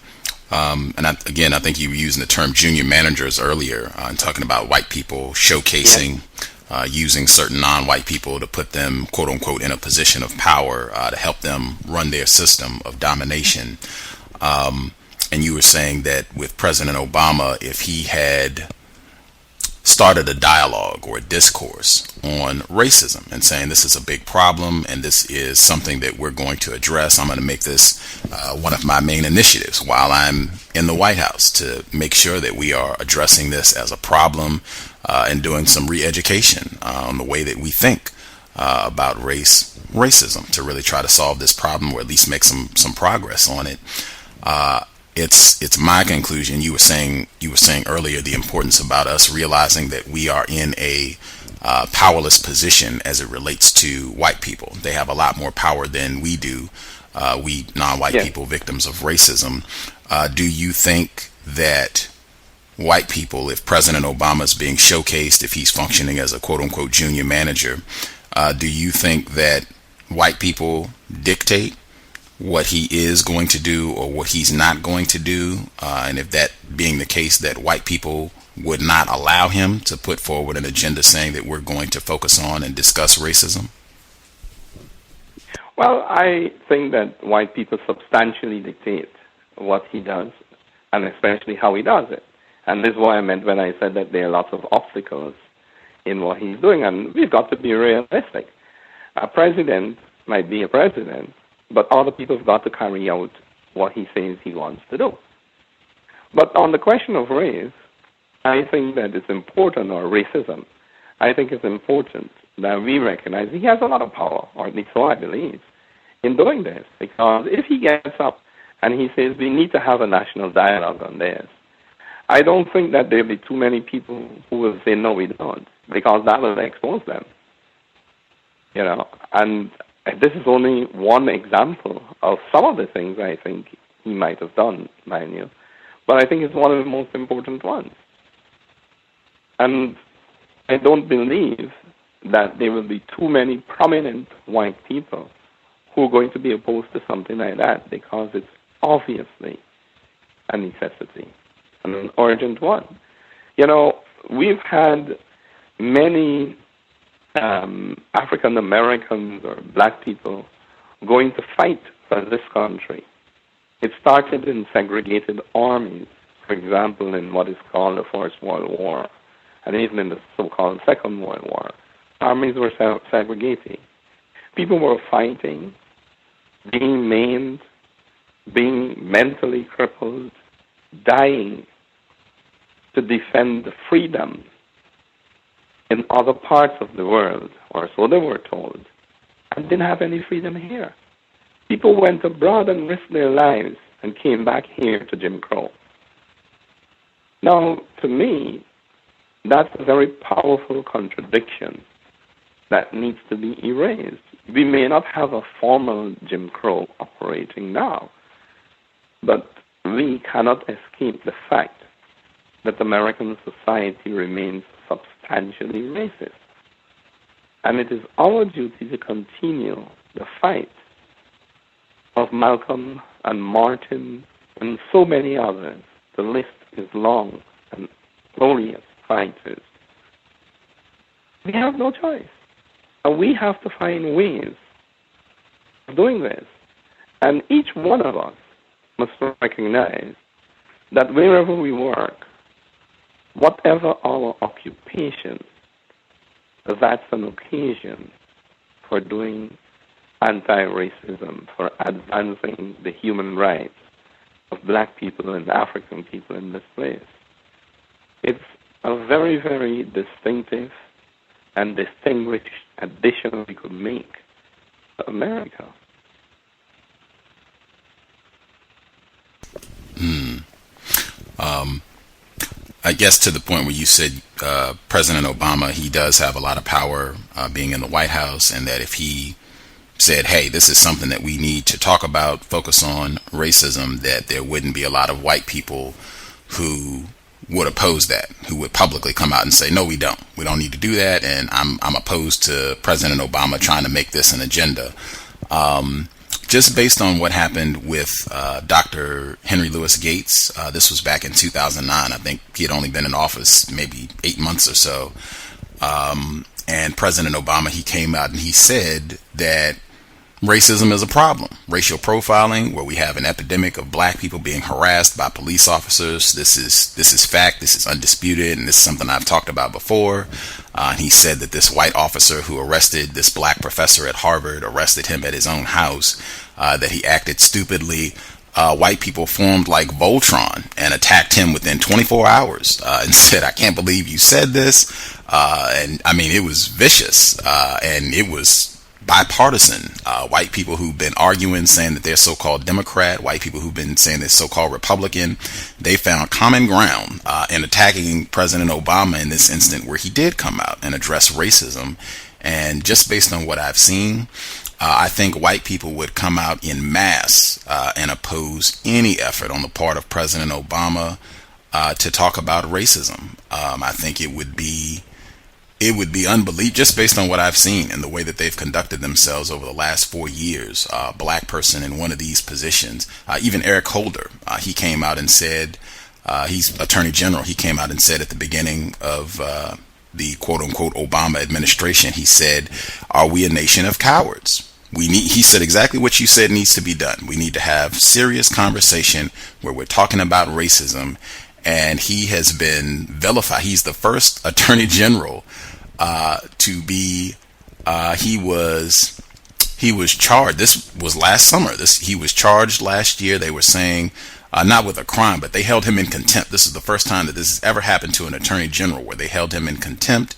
and I think you were using the term junior managers earlier, and talking about white people showcasing, using certain non-white people to put them, quote unquote, in a position of power to help them run their system of domination. And you were saying that with President Obama, if he had started a dialogue or a discourse on racism and saying this is a big problem and this is something that we're going to address, I'm going to make this one of my main initiatives while I'm in the White House, to make sure that we are addressing this as a problem and doing some re-education on the way that we think about racism, to really try to solve this problem, or at least make some progress on it. It's my conclusion. You were saying earlier the importance about us realizing that we are in a powerless position as it relates to white people. They have a lot more power than we do. We non-white people, victims of racism. Do you think that white people, if President Obama is being showcased, if he's functioning as a quote unquote junior manager, do you think that white people dictate what he is going to do or what he's not going to do? And if that being the case, that white people would not allow him to put forward an agenda saying that we're going to focus on and discuss racism? Well, I think that white people substantially dictate what he does, and especially how he does it. And this is what I meant when I said that there are lots of obstacles in what he's doing, and we've got to be realistic. A president might be a president, but other people have got to carry out what he says he wants to do. But on the question of race, I think that it's important, or racism, I think it's important that we recognize he has a lot of power, or at least so I believe, in doing this. Because if he gets up and he says we need to have a national dialogue on this, I don't think that there'll be too many people who will say no, we don't, because that will expose them. You know, and this is only one example of some of the things I think he might have done, mind you. But I think it's one of the most important ones. And I don't believe that there will be too many prominent white people who are going to be opposed to something like that, because it's obviously a necessity and an urgent one. You know, we've had many African Americans or black people going to fight for this country. It started in segregated armies, for example, in what is called the First World War, and even in the so-called Second World War. Armies were segregating. People were fighting, being maimed, being mentally crippled, dying to defend the freedom in other parts of the world, or so they were told, and didn't have any freedom here. People went abroad and risked their lives and came back here to Jim Crow. Now, to me, that's a very powerful contradiction that needs to be erased. We may not have a formal Jim Crow operating now, but we cannot escape the fact that American society remains substantially racist. And it is our duty to continue the fight of Malcolm and Martin and so many others. The list is long and glorious fighters. We have no choice. And we have to find ways of doing this. And each one of us must recognize that wherever we work, whatever our occupation, that's an occasion for doing anti-racism, for advancing the human rights of black people and African people in this place. It's a very, very distinctive and distinguished addition we could make to America. I guess to the point where you said President Obama, he does have a lot of power being in the White House, and that if he said, hey, this is something that we need to talk about, focus on racism, that there wouldn't be a lot of white people who would oppose that, who would publicly come out and say, no, we don't need to do that, and I'm opposed to President Obama trying to make this an agenda. Just based on what happened with Dr. Henry Louis Gates, this was back in 2009. I think he had only been in office maybe 8 months or so. And President Obama, he came out and he said that racism is a problem. Racial profiling, where we have an epidemic of black people being harassed by police officers. This is fact. This is undisputed, and this is something I've talked about before. He said that this white officer who arrested this black professor at Harvard, arrested him at his own house, that he acted stupidly. White people formed like Voltron and attacked him within 24 hours and said, I can't believe you said this. And I mean, it was vicious, and it was bipartisan. White people who've been arguing, saying that they're so-called Democrat, white people who've been saying they're so-called Republican, they found common ground in attacking President Obama in this instant, where he did come out and address racism. And just based on what I've seen, I think white people would come out in mass and oppose any effort on the part of President Obama to talk about racism. I think it would be unbelievable, just based on what I've seen and the way that they've conducted themselves over the last 4 years. A black person in one of these positions, even Eric Holder, he came out and said, he's Attorney General, he came out and said at the beginning of the quote-unquote Obama administration, he said, are we a nation of cowards? He said exactly what you said needs to be done. We need to have serious conversation where we're talking about racism. And he has been vilified. He's the first Attorney General to be. He was charged. This was last summer. He was charged last year. They were saying not with a crime, but they held him in contempt. This is the first time that this has ever happened to an Attorney General, where they held him in contempt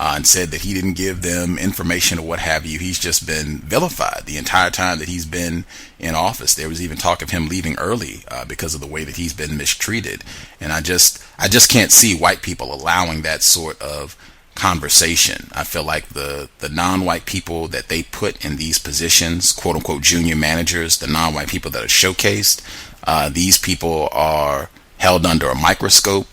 and said that he didn't give them information or what have you. He's just been vilified the entire time that he's been in office. There was even talk of him leaving early because of the way that he's been mistreated. And I just can't see white people allowing that sort of conversation. I feel like the non-white people that they put in these positions, quote unquote junior managers, the non-white people that are showcased, these people are held under a microscope.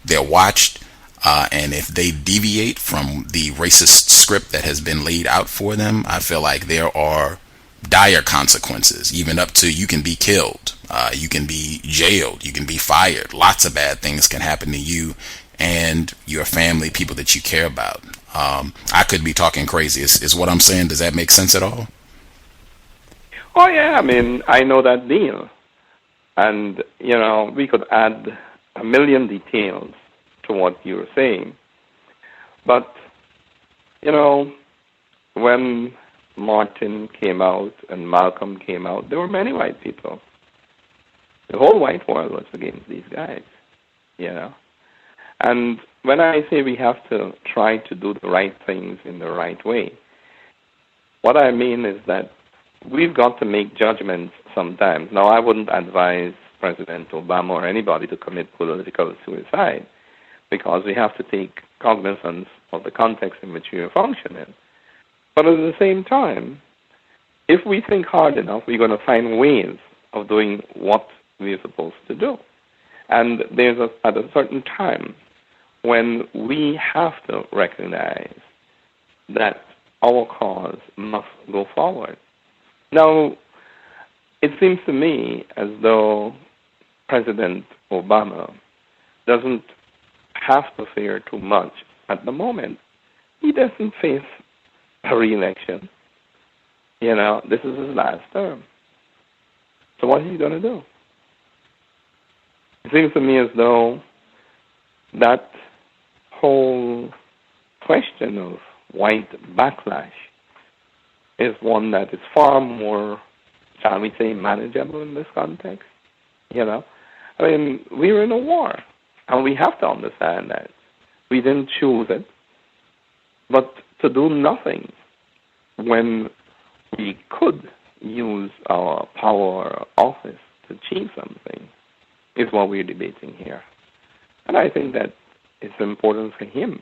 They're watched. And if they deviate from the racist script that has been laid out for them, I feel like there are dire consequences, even up to you can be killed, you can be jailed, you can be fired. Lots of bad things can happen to you and your family, people that you care about. I could be talking crazy. Is what I'm saying, does that make sense at all? Oh, yeah, I mean, I know that deal. And, we could add a million details to what you were saying. But, when Martin came out and Malcolm came out, there were many white people. The whole white world was against these guys, And when I say we have to try to do the right things in the right way, what I mean is that we've got to make judgments sometimes. Now, I wouldn't advise President Obama or anybody to commit political suicide, because we have to take cognizance of the context in which we are functioning. But at the same time, if we think hard enough, we're going to find ways of doing what we're supposed to do. And there's at a certain time when we have to recognize that our cause must go forward. Now, it seems to me as though President Obama doesn't have to fear too much at the moment. He doesn't face a re-election. This is his last term. So what is he going to do? It seems to me as though that whole question of white backlash is one that is far more, shall we say, manageable in this context. You know, I mean, we're in a war, and we have to understand that we didn't choose it. But to do nothing when we could use our power or office to achieve something is what we're debating here. And I think that it's important for him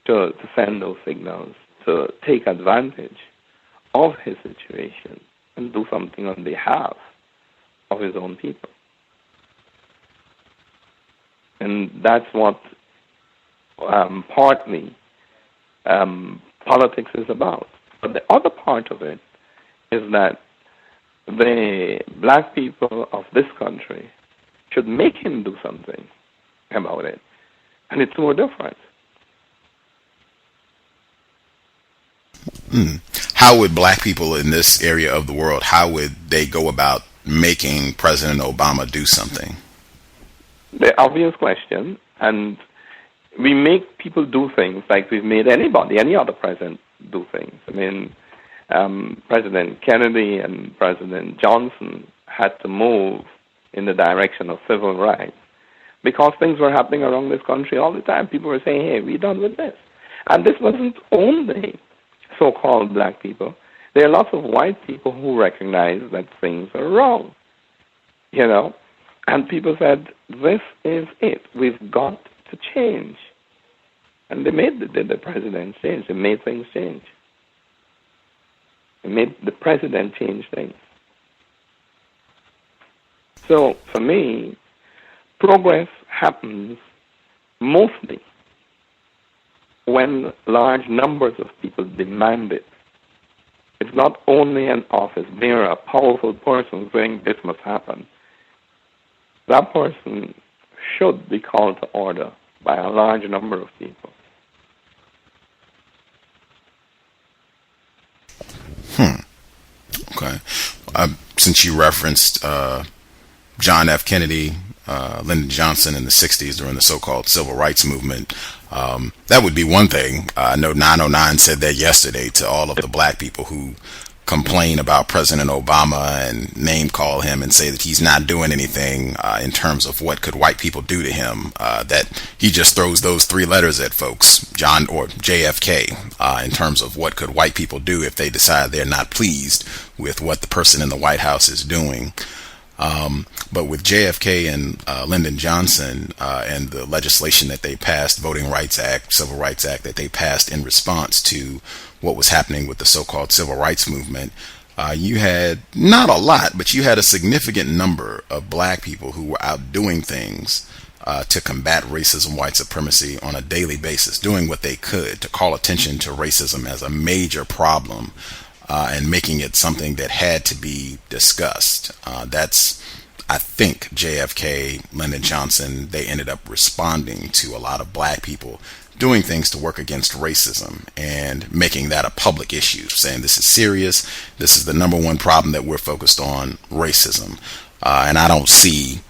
to send those signals, to take advantage of his situation and do something on behalf of his own people. And that's what partly politics is about. But the other part of it is that the black people of this country should make him do something about it. And it's more different. How would black people in this area of the world, how would they go about making President Obama do something? The obvious question, and we make people do things like we've made anybody, any other president, do things. I mean, President Kennedy and President Johnson had to move in the direction of civil rights because things were happening around this country all the time. People were saying, hey, we're done with this. And this wasn't only so-called black people. There are lots of white people who recognize that things are wrong, you know. And people said, this is it. We've got to change. And they made the president change. They made things change. They made the president change things. So for me, progress happens mostly when large numbers of people demand it. It's not only an office bearer, a powerful person saying this must happen. That person should be called to order by a large number of people. Okay. Since you referenced John F. Kennedy, Lyndon Johnson in the 60s during the so-called civil rights movement, that would be one thing. I know 909 said that yesterday to all of the black people who complain about President Obama and name call him and say that he's not doing anything in terms of what could white people do to him, that he just throws those three letters at folks, John or JFK, in terms of what could white people do if they decide they're not pleased with what the person in the White House is doing. But with JFK and Lyndon Johnson and the legislation that they passed, Voting Rights Act, Civil Rights Act, that they passed in response to what was happening with the so-called civil rights movement, you had not a lot, but you had a significant number of black people who were out doing things to combat racism, white supremacy on a daily basis, doing what they could to call attention to racism as a major problem and making it something that had to be discussed. That's, I think, JFK, Lyndon Johnson, they ended up responding to a lot of black people doing things to work against racism and making that a public issue, saying this is serious, this is the number one problem that we're focused on, racism. And I don't see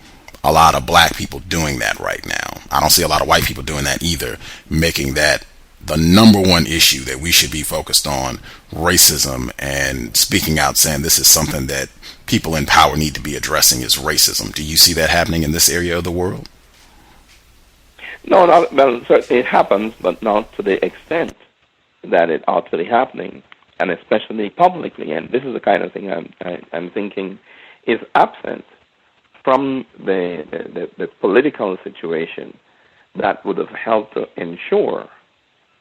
a lot of black people doing that right now. I don't see a lot of white people doing that either, making that the number one issue that we should be focused on, racism, and speaking out saying this is something that people in power need to be addressing is racism. Do you see that happening in this area of the world? No, well, certainly it happens, but not to the extent that it ought to be happening, and especially publicly. And this is the kind of thing I'm thinking is absent from the political situation that would have helped to ensure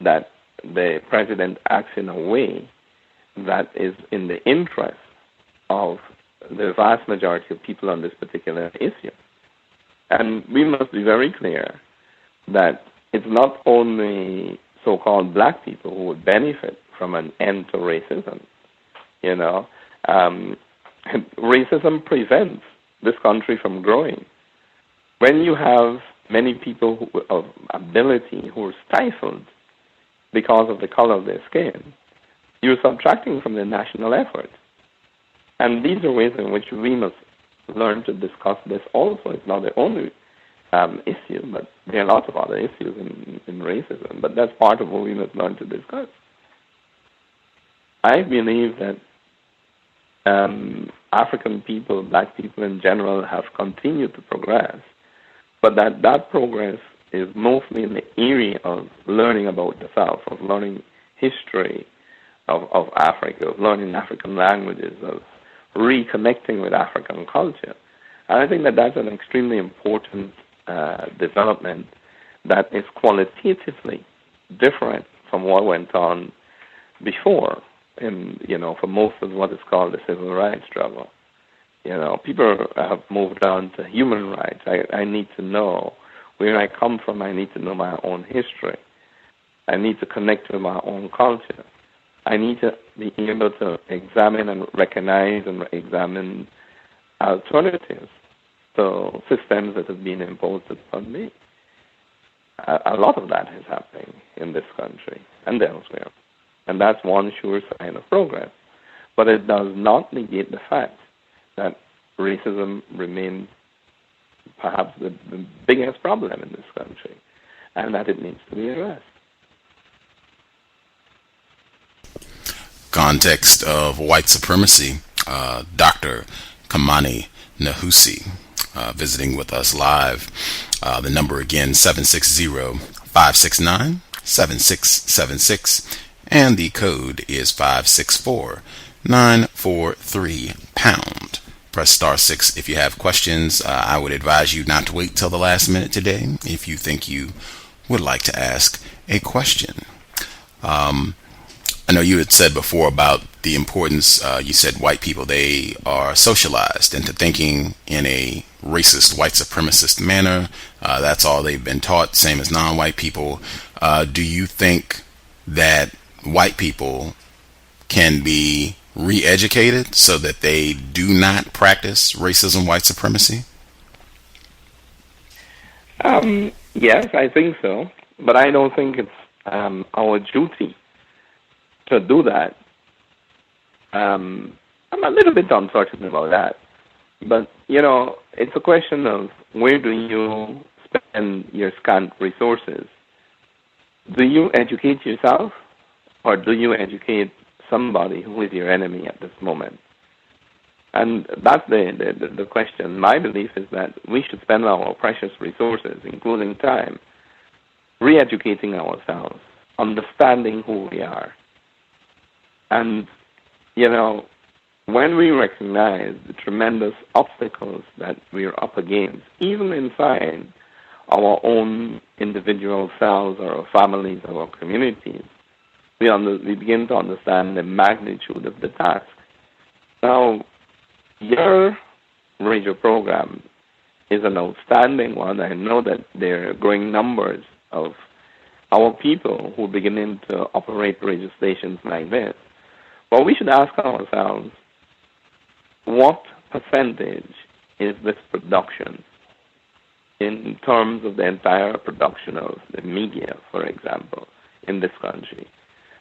that the president acts in a way that is in the interest of the vast majority of people on this particular issue. And we must be very clear that it's not only so-called black people who would benefit from an end to racism. You know, racism prevents this country from growing. When you have many people of ability who are stifled because of the color of their skin, you're subtracting from the national effort. And these are ways in which we must learn to discuss this also. It's not the only issue, but there are lots of other issues in racism, but that's part of what we must learn to discuss. I believe that African people, black people in general, have continued to progress, but that progress is mostly in the area of learning about the South, of learning history of Africa, of learning African languages, of reconnecting with African culture. And I think that that's an extremely important development that is qualitatively different from what went on before, for most of what is called the civil rights struggle. People have moved on to human rights. I need to know where I come from. I need to know my own history. I need to connect with my own culture. I need to be able to examine and recognize and examine alternatives to systems that have been imposed upon me. A lot of that is happening in this country and elsewhere. And that's one sure sign of progress. But it does not negate the fact that racism remains perhaps the biggest problem in this country, and that it needs to be addressed. Context of White Supremacy, Dr. Kimani Nehusi, visiting with us live. The number again, 760-569-7676, and the code is 564-943#. Press star 6 if you have questions. I would advise you not to wait till the last minute today if you think you would like to ask a question. I know you had said before about the importance, you said white people, they are socialized into thinking in a racist, white supremacist manner. That's all they've been taught, same as non-white people. Do you think that white people can be re-educated so that they do not practice racism, white supremacy? Yes, I think so. But I don't think it's our duty to do that. I'm a little bit uncertain about that. But, it's a question of where do you spend your scant resources? Do you educate yourself, or do you educate somebody who is your enemy at this moment? And that's the question. My belief is that we should spend our precious resources, including time, re-educating ourselves, understanding who we are. And, when we recognize the tremendous obstacles that we're up against, even inside our own individual selves or our families or our communities, we begin to understand the magnitude of the task. Now, your radio program is an outstanding one. I know that there are growing numbers of our people who are beginning to operate radio stations like this. But we should ask ourselves, what percentage is this production in terms of the entire production of the media, for example, in this country?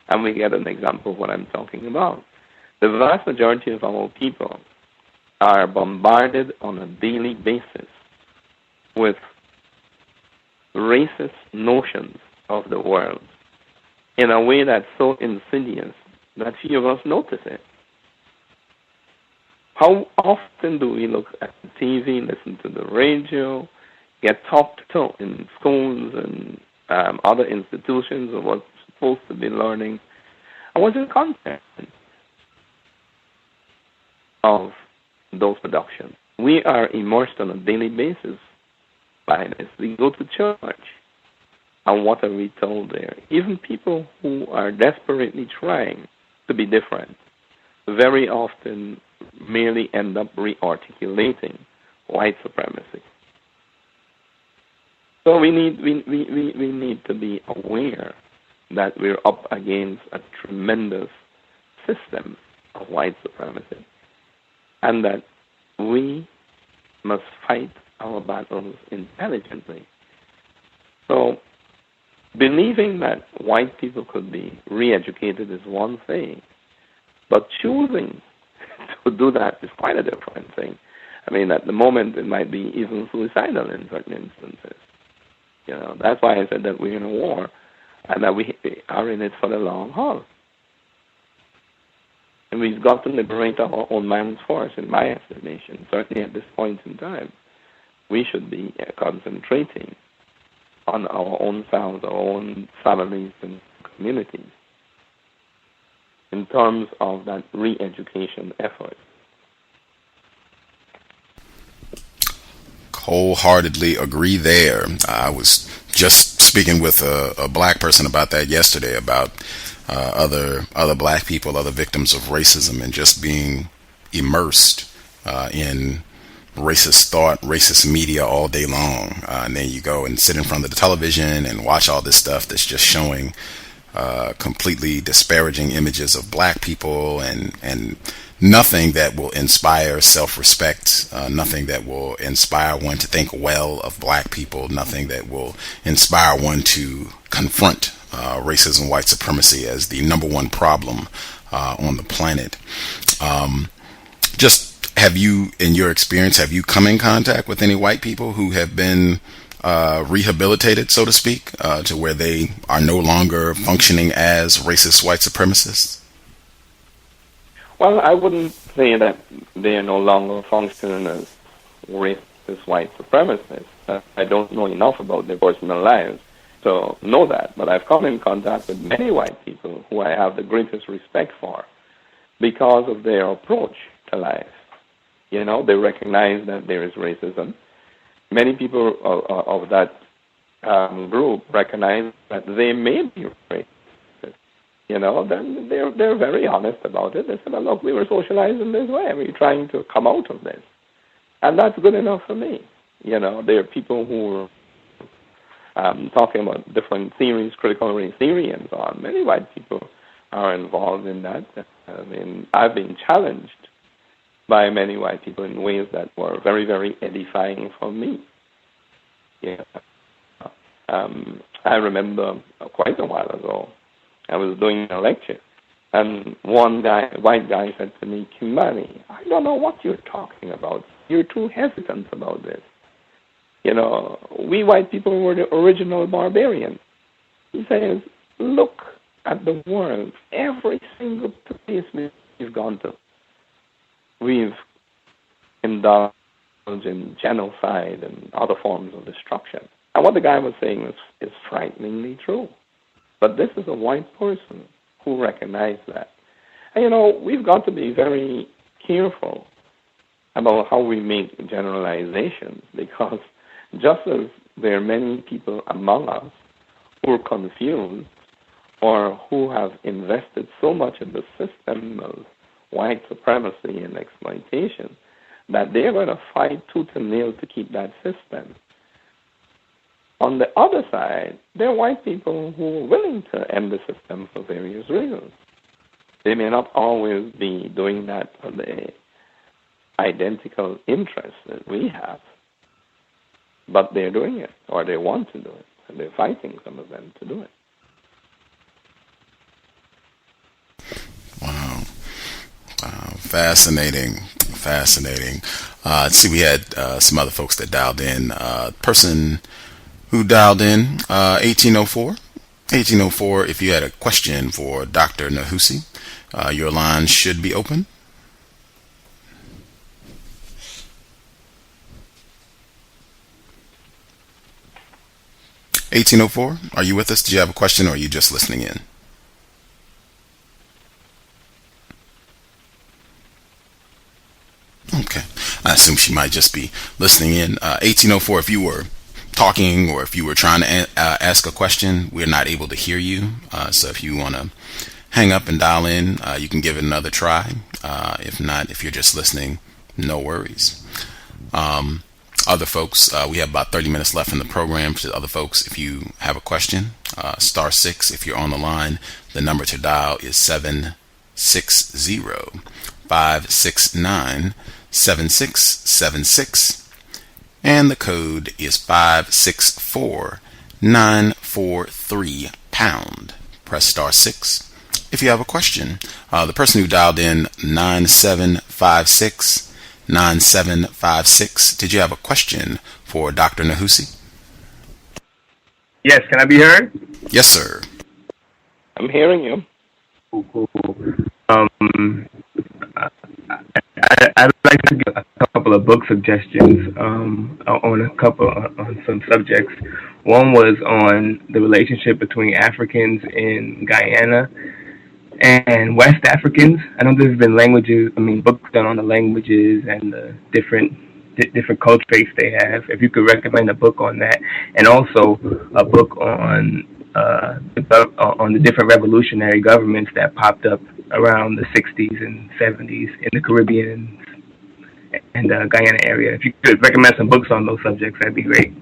And we get an example of what I'm talking about. The vast majority of our people are bombarded on a daily basis with racist notions of the world in a way that's so insidious that few of us notice it. How often do we look at the TV, listen to the radio, get talked to in schools and other institutions of what's supposed to be learning? I was in contact of those productions. We are immersed on a daily basis by this. We go to church, and what are we told there? Even people who are desperately trying to be different very often merely end up re-articulating white supremacy. So we need to be aware that we're up against a tremendous system of white supremacy, and that we must fight our battles intelligently. So believing that white people could be re-educated is one thing, but choosing to do that is quite a different thing. I mean, at the moment, it might be even suicidal in certain instances. That's why I said that we're in a war and that we are in it for the long haul. And we've got to liberate our own man's force, in my estimation. Certainly at this point in time, we should be concentrating on our own selves, our own families and communities in terms of that re-education effort. Wholeheartedly agree there. I was just speaking with a black person about that yesterday, about other black people, other victims of racism, and just being immersed in racist thought, racist media all day long. And then you go and sit in front of the television and watch all this stuff that's just showing completely disparaging images of black people, and nothing that will inspire self-respect, nothing that will inspire one to think well of black people, nothing that will inspire one to confront racism, white supremacy as the number one problem on the planet. Just have you, in your experience, have you come in contact with any white people who have been rehabilitated, so to speak, to where they are no longer functioning as racist white supremacists? Well, I wouldn't say that they are no longer functioning as racist white supremacists. I don't know enough about their personal lives to know that, but I've come in contact with many white people who I have the greatest respect for because of their approach to life. They recognize that there is racism. Many people of that group recognize that they may be racist. Then they're very honest about it. They say, well, look, we were socialized in this way. We're trying to come out of this. And that's good enough for me. There are people who are talking about different theories, critical race theory and so on. Many white people are involved in that. I mean, I've been challenged by many white people in ways that were very, very edifying for me. I remember quite a while ago, I was doing a lecture, and one white guy said to me, Kimani, I don't know what you're talking about. You're too hesitant about this. We white people were the original barbarians. He says, look at the world. Every single place we've gone to, we've indulged in genocide and other forms of destruction. And what the guy was saying is frighteningly true. But this is a white person who recognized that. And, we've got to be very careful about how we make generalizations, because just as there are many people among us who are confused or who have invested so much in the system of white supremacy and exploitation that they're going to fight tooth and nail to keep that system. On the other side, there are white people who are willing to end the system for various reasons. They may not always be doing that for the identical interests that we have, but they're doing it, or they want to do it, and they're fighting, some of them, to do it. Wow. Fascinating. Let's see, we had some other folks that dialed in. Person who dialed in, 1804. 1804, if you had a question for Dr. Nehusi, your line should be open. Are you with us? Do you have a question, or are you just listening in? Okay. I assume she might just be listening in. 1804, if you were talking or if you were trying to ask a question, we're not able to hear you. So if you want to hang up and dial in, you can give it another try. If not, if you're just listening, no worries. Other folks, we have about 30 minutes left in the program. For other folks, if you have a question, *6. If you're on the line, the number to dial is 760-569-7676. And the code is 564943#. Press *6 if you have a question. The person who dialed in 9756 9756. Did you have a question for Dr. Nehusi? Yes, can I be heard? Yes, sir. I'm hearing you. Cool. I'd like to give a couple of book suggestions on some subjects. One was on the relationship between Africans in Guyana and West Africans. I know there's been books done on the languages and the different culture traits they have. If you could recommend a book on that, and also a book on the different revolutionary governments that popped up around the 60s and 70s in the Caribbean and Guyana area. If you could recommend some books on those subjects, that'd be great.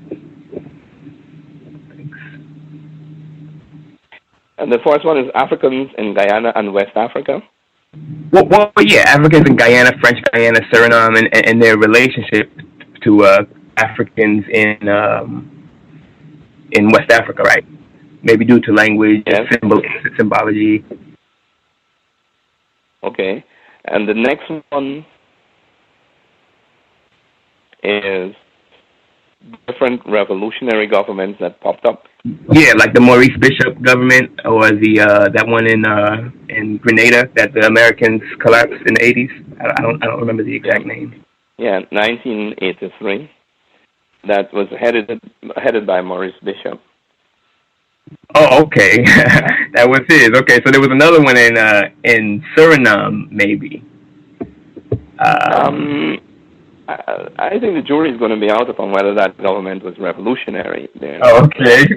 Thanks. And the first one is Africans in Guyana and West Africa. Well, yeah, Africans in Guyana, French Guyana, Suriname, and their relationship to Africans in West Africa, right? Maybe due to language, yes. Symbology. Okay. And the next one is different revolutionary governments that popped up. Yeah, like the Maurice Bishop government, or the that one in Grenada that the Americans collapsed in the 80s. I don't remember the exact name. Yeah, 1983. That was headed by Maurice Bishop. Oh, okay. That was his. Okay, so there was another one in Suriname, maybe. I think the jury is going to be out upon whether that government was revolutionary. There okay.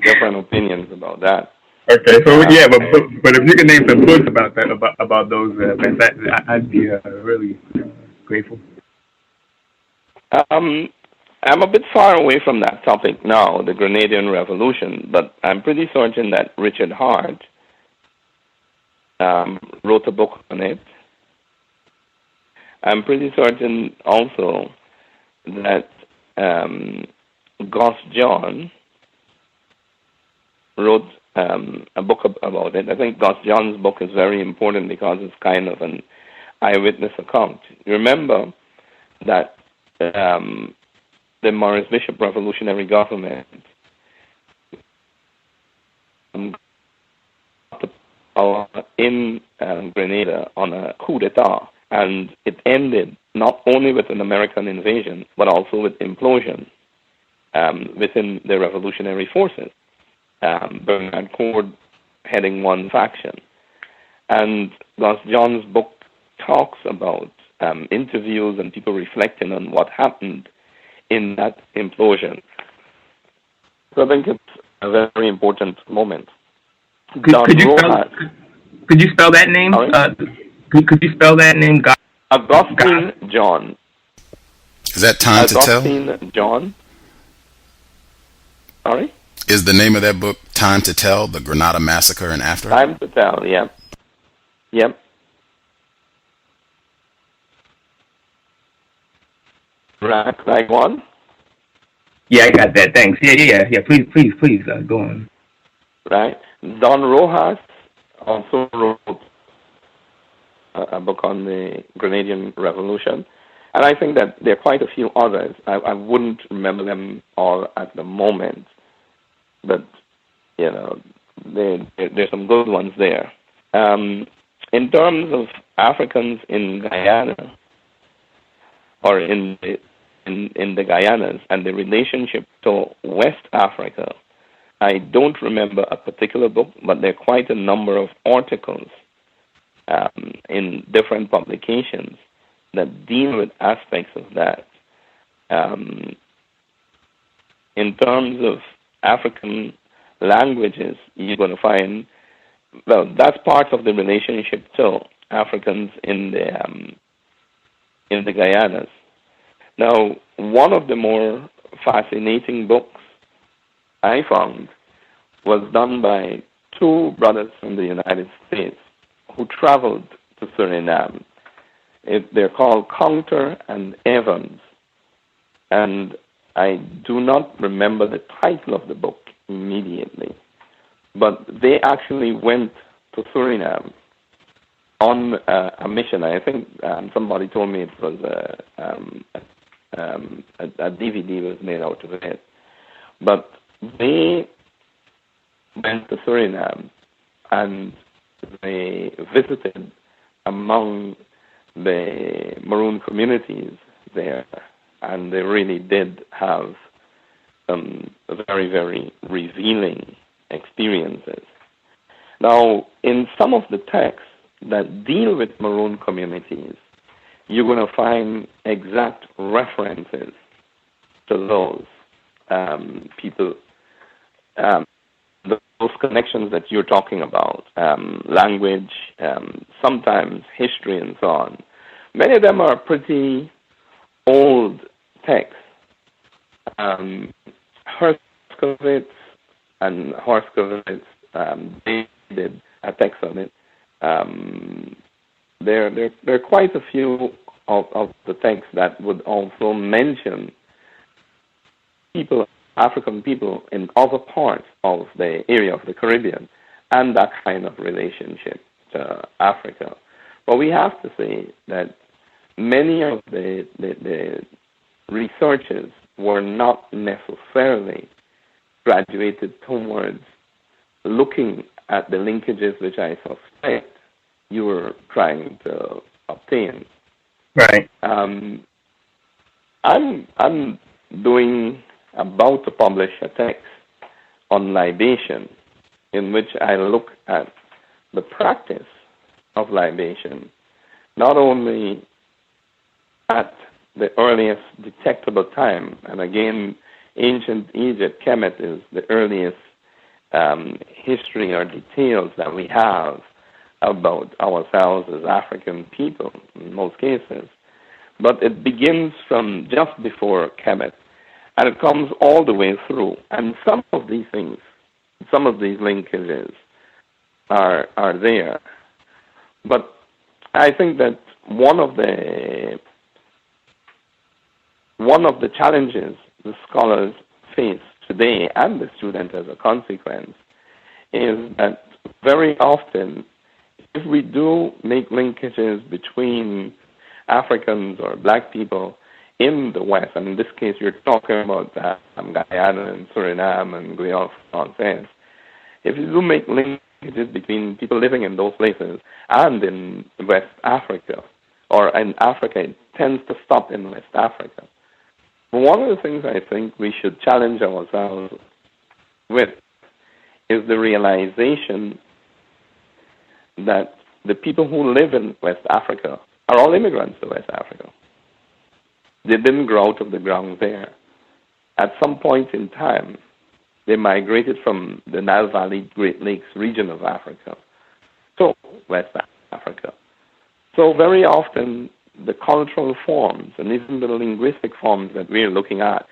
different opinions about that. Okay, so yeah, but if you can name some books about that, about those events, I'd be really grateful. I'm a bit far away from that topic now, the Grenadian Revolution, but I'm pretty certain that Richard Hart wrote a book on it. I'm pretty certain also that Gus John wrote a book about it. I think Gus John's book is very important because it's kind of an eyewitness account. You remember that the Maurice Bishop revolutionary government in Grenada on a coup d'etat, and it ended not only with an American invasion, but also with implosion within the revolutionary forces. Bernard Cord heading one faction. And Gus John's book talks about interviews and people reflecting on what happened in that implosion. So I think it's a very important moment. Could you spell that name? Could you spell that name? Augustine John. Is that Time to Tell? Augustine John. Sorry? Is the name of that book Time to Tell, the Grenada Massacre and After? Time to Tell, yeah. Yep. Right, like one? Yeah, I got that. Thanks. Yeah. Please, go on. Right. Don Rojas also wrote a book on the Grenadian Revolution. And I think that there are quite a few others. I wouldn't remember them all at the moment. But, you know, there's some good ones there. In terms of Africans in Guyana, or in the Guyanas, and the relationship to West Africa, I don't remember a particular book, but there are quite a number of articles in different publications that deal with aspects of that. In terms of African languages, you're going to find, well, that's part of the relationship to Africans in the Guyanas. Now, one of the more fascinating books I found was done by two brothers from the United States who traveled to Suriname. They're called Counter and Evans. And I do not remember the title of the book immediately, but they actually went to Suriname on a mission. I think somebody told me it was a DVD was made out of it. But they went to Suriname and they visited among the Maroon communities there, and they really did have some very, very revealing experiences. Now, in some of the texts that deal with Maroon communities, you're going to find exact references to those people, those connections that you're talking about, language, sometimes history, and so on. Many of them are pretty old texts. Herskovitz and Herskovitz, they did a text on it. There are quite a few of the texts that would also mention people, African people in other parts of the area of the Caribbean, and that kind of relationship to Africa. But we have to say that many of the researchers were not necessarily graduated towards looking at the linkages which I suspect you were trying to obtain. Right. I'm about to publish a text on libation in which I look at the practice of libation, not only at the earliest detectable time, and again, ancient Egypt, Kemet is the earliest history or details that we have about ourselves as African people in most cases. But it begins from just before Kemet, and it comes all the way through. And some of these things, some of these linkages are there. But I think that one of the challenges the scholars face today, and the student as a consequence, is that very often, if we do make linkages between Africans or black people in the West, and in this case you're talking about Guyana and Suriname and Guyana, if you do make linkages between people living in those places and in West Africa, or in Africa, it tends to stop in West Africa. But one of the things I think we should challenge ourselves with is the realization that the people who live in West Africa are all immigrants to West Africa. They didn't grow out of the ground there. At some point in time, they migrated from the Nile Valley, Great Lakes region of Africa to West Africa. So very often, the cultural forms and even the linguistic forms that we're looking at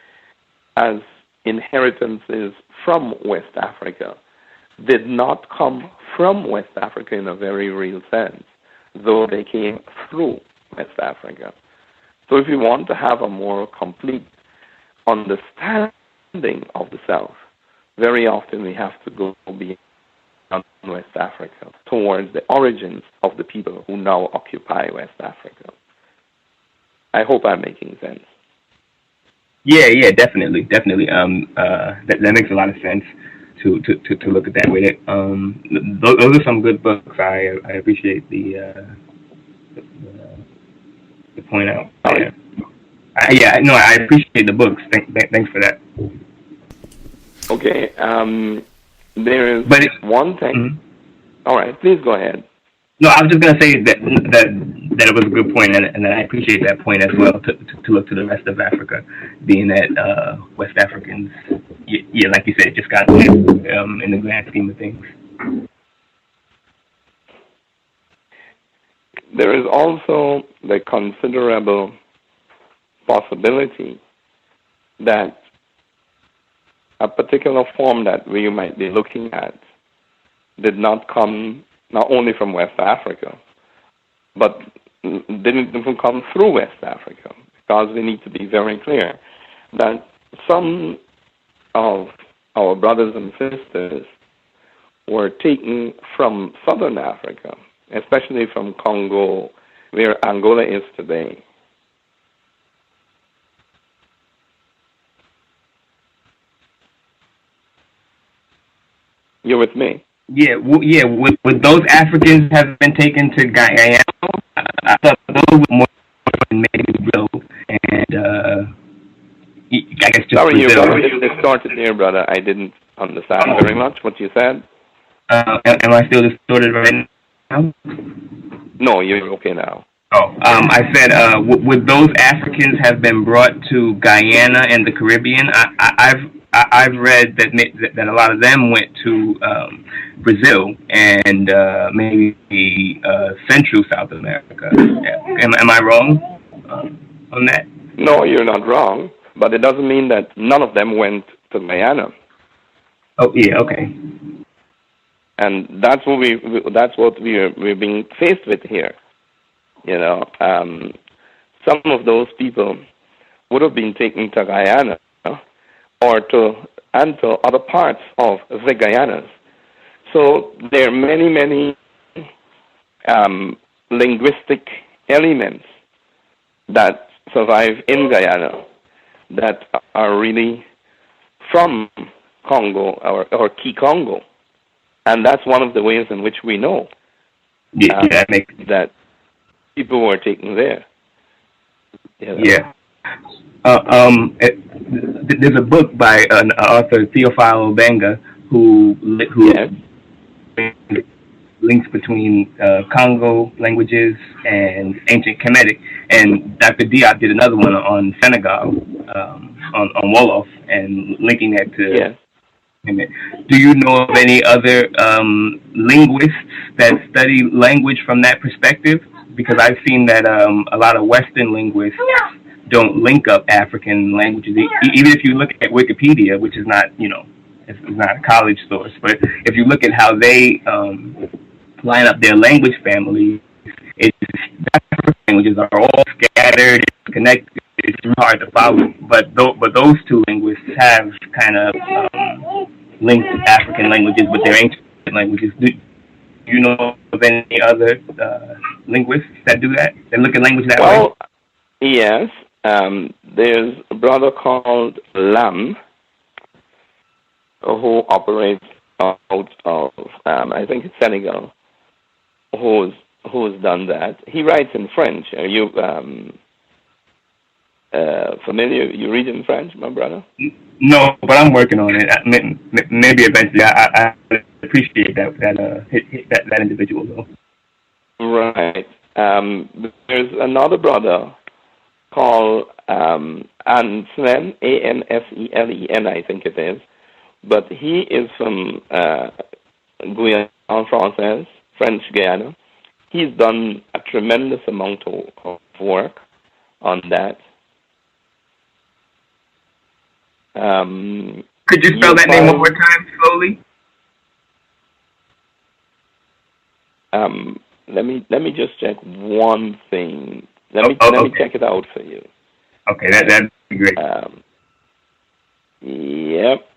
as inheritances from West Africa did not come from West Africa in a very real sense, though they came through West Africa. So if you want to have a more complete understanding of the South, very often we have to go beyond West Africa towards the origins of the people who now occupy West Africa. I hope I'm making sense. Yeah, definitely. That makes a lot of sense to look at that way. Those are some good books. I appreciate the point out. Right. I appreciate the books. Thanks for that. Okay. There is one thing. Mm-hmm. All right, please go ahead. No, I was just going to say that it was a good point, and I appreciate that point as well, to look to the rest of Africa, being that West Africans, like you said, just got in the grand scheme of things. There is also the considerable possibility that a particular form that we might be looking at did not come not only from West Africa, but didn't even come through West Africa, because we need to be very clear that some of our brothers and sisters were taken from Southern Africa especially from Congo, where Angola is today. You with me? Yeah, would those Africans have been taken to Guyana? I thought those were more maybe Brazil and I guess just Sorry, Brazil. you distorted there, brother. I didn't understand very much what you said. Am I still distorted right now? No, you're okay now. I said, would those Africans have been brought to Guyana and the Caribbean? I've read that a lot of them went to Brazil and maybe Central South America. Am I wrong on that? No, you're not wrong, but it doesn't mean that none of them went to Guyana. Oh yeah, okay. And that's what we're being faced with here. You know, some of those people would have been taken to Guyana or to other parts of the Guyanas. So there are many linguistic elements that survive in Guyana that are really from Congo or Key Congo. And that's one of the ways in which we know that people were taken there. You know? Yeah. There's a book by an author, Theophile Obenga, who links between Congo languages and ancient Kemetic, and Dr. Diop did another one on Senegal, on Wolof, and linking that to Kemet. Do you know of any other linguists that study language from that perspective? Because I've seen that a lot of Western linguists don't link up African languages. Even if you look at Wikipedia, which is not, it's not a college source, but if you look at how they line up their language families, languages are all scattered and connected. It's hard to follow. But those two linguists have kind of linked African languages with their ancient languages. Do you know of any other linguists that do that? That look at language that way? Well, yes. There's a brother called Lam who operates out of, I think it's Senegal, who's done that. He writes in French. Are you familiar? You read in French, my brother? No, but I'm working on it. Maybe eventually. I appreciate that individual, though. Right. There's another brother called Anselen, Anselen, I think it is, but he is from Guyana, Française, French Guyana. He's done a tremendous amount of work on that. Could you spell that name one more time slowly? Let me just check one thing. Let me check it out for you. Okay, that'd be great. Yep.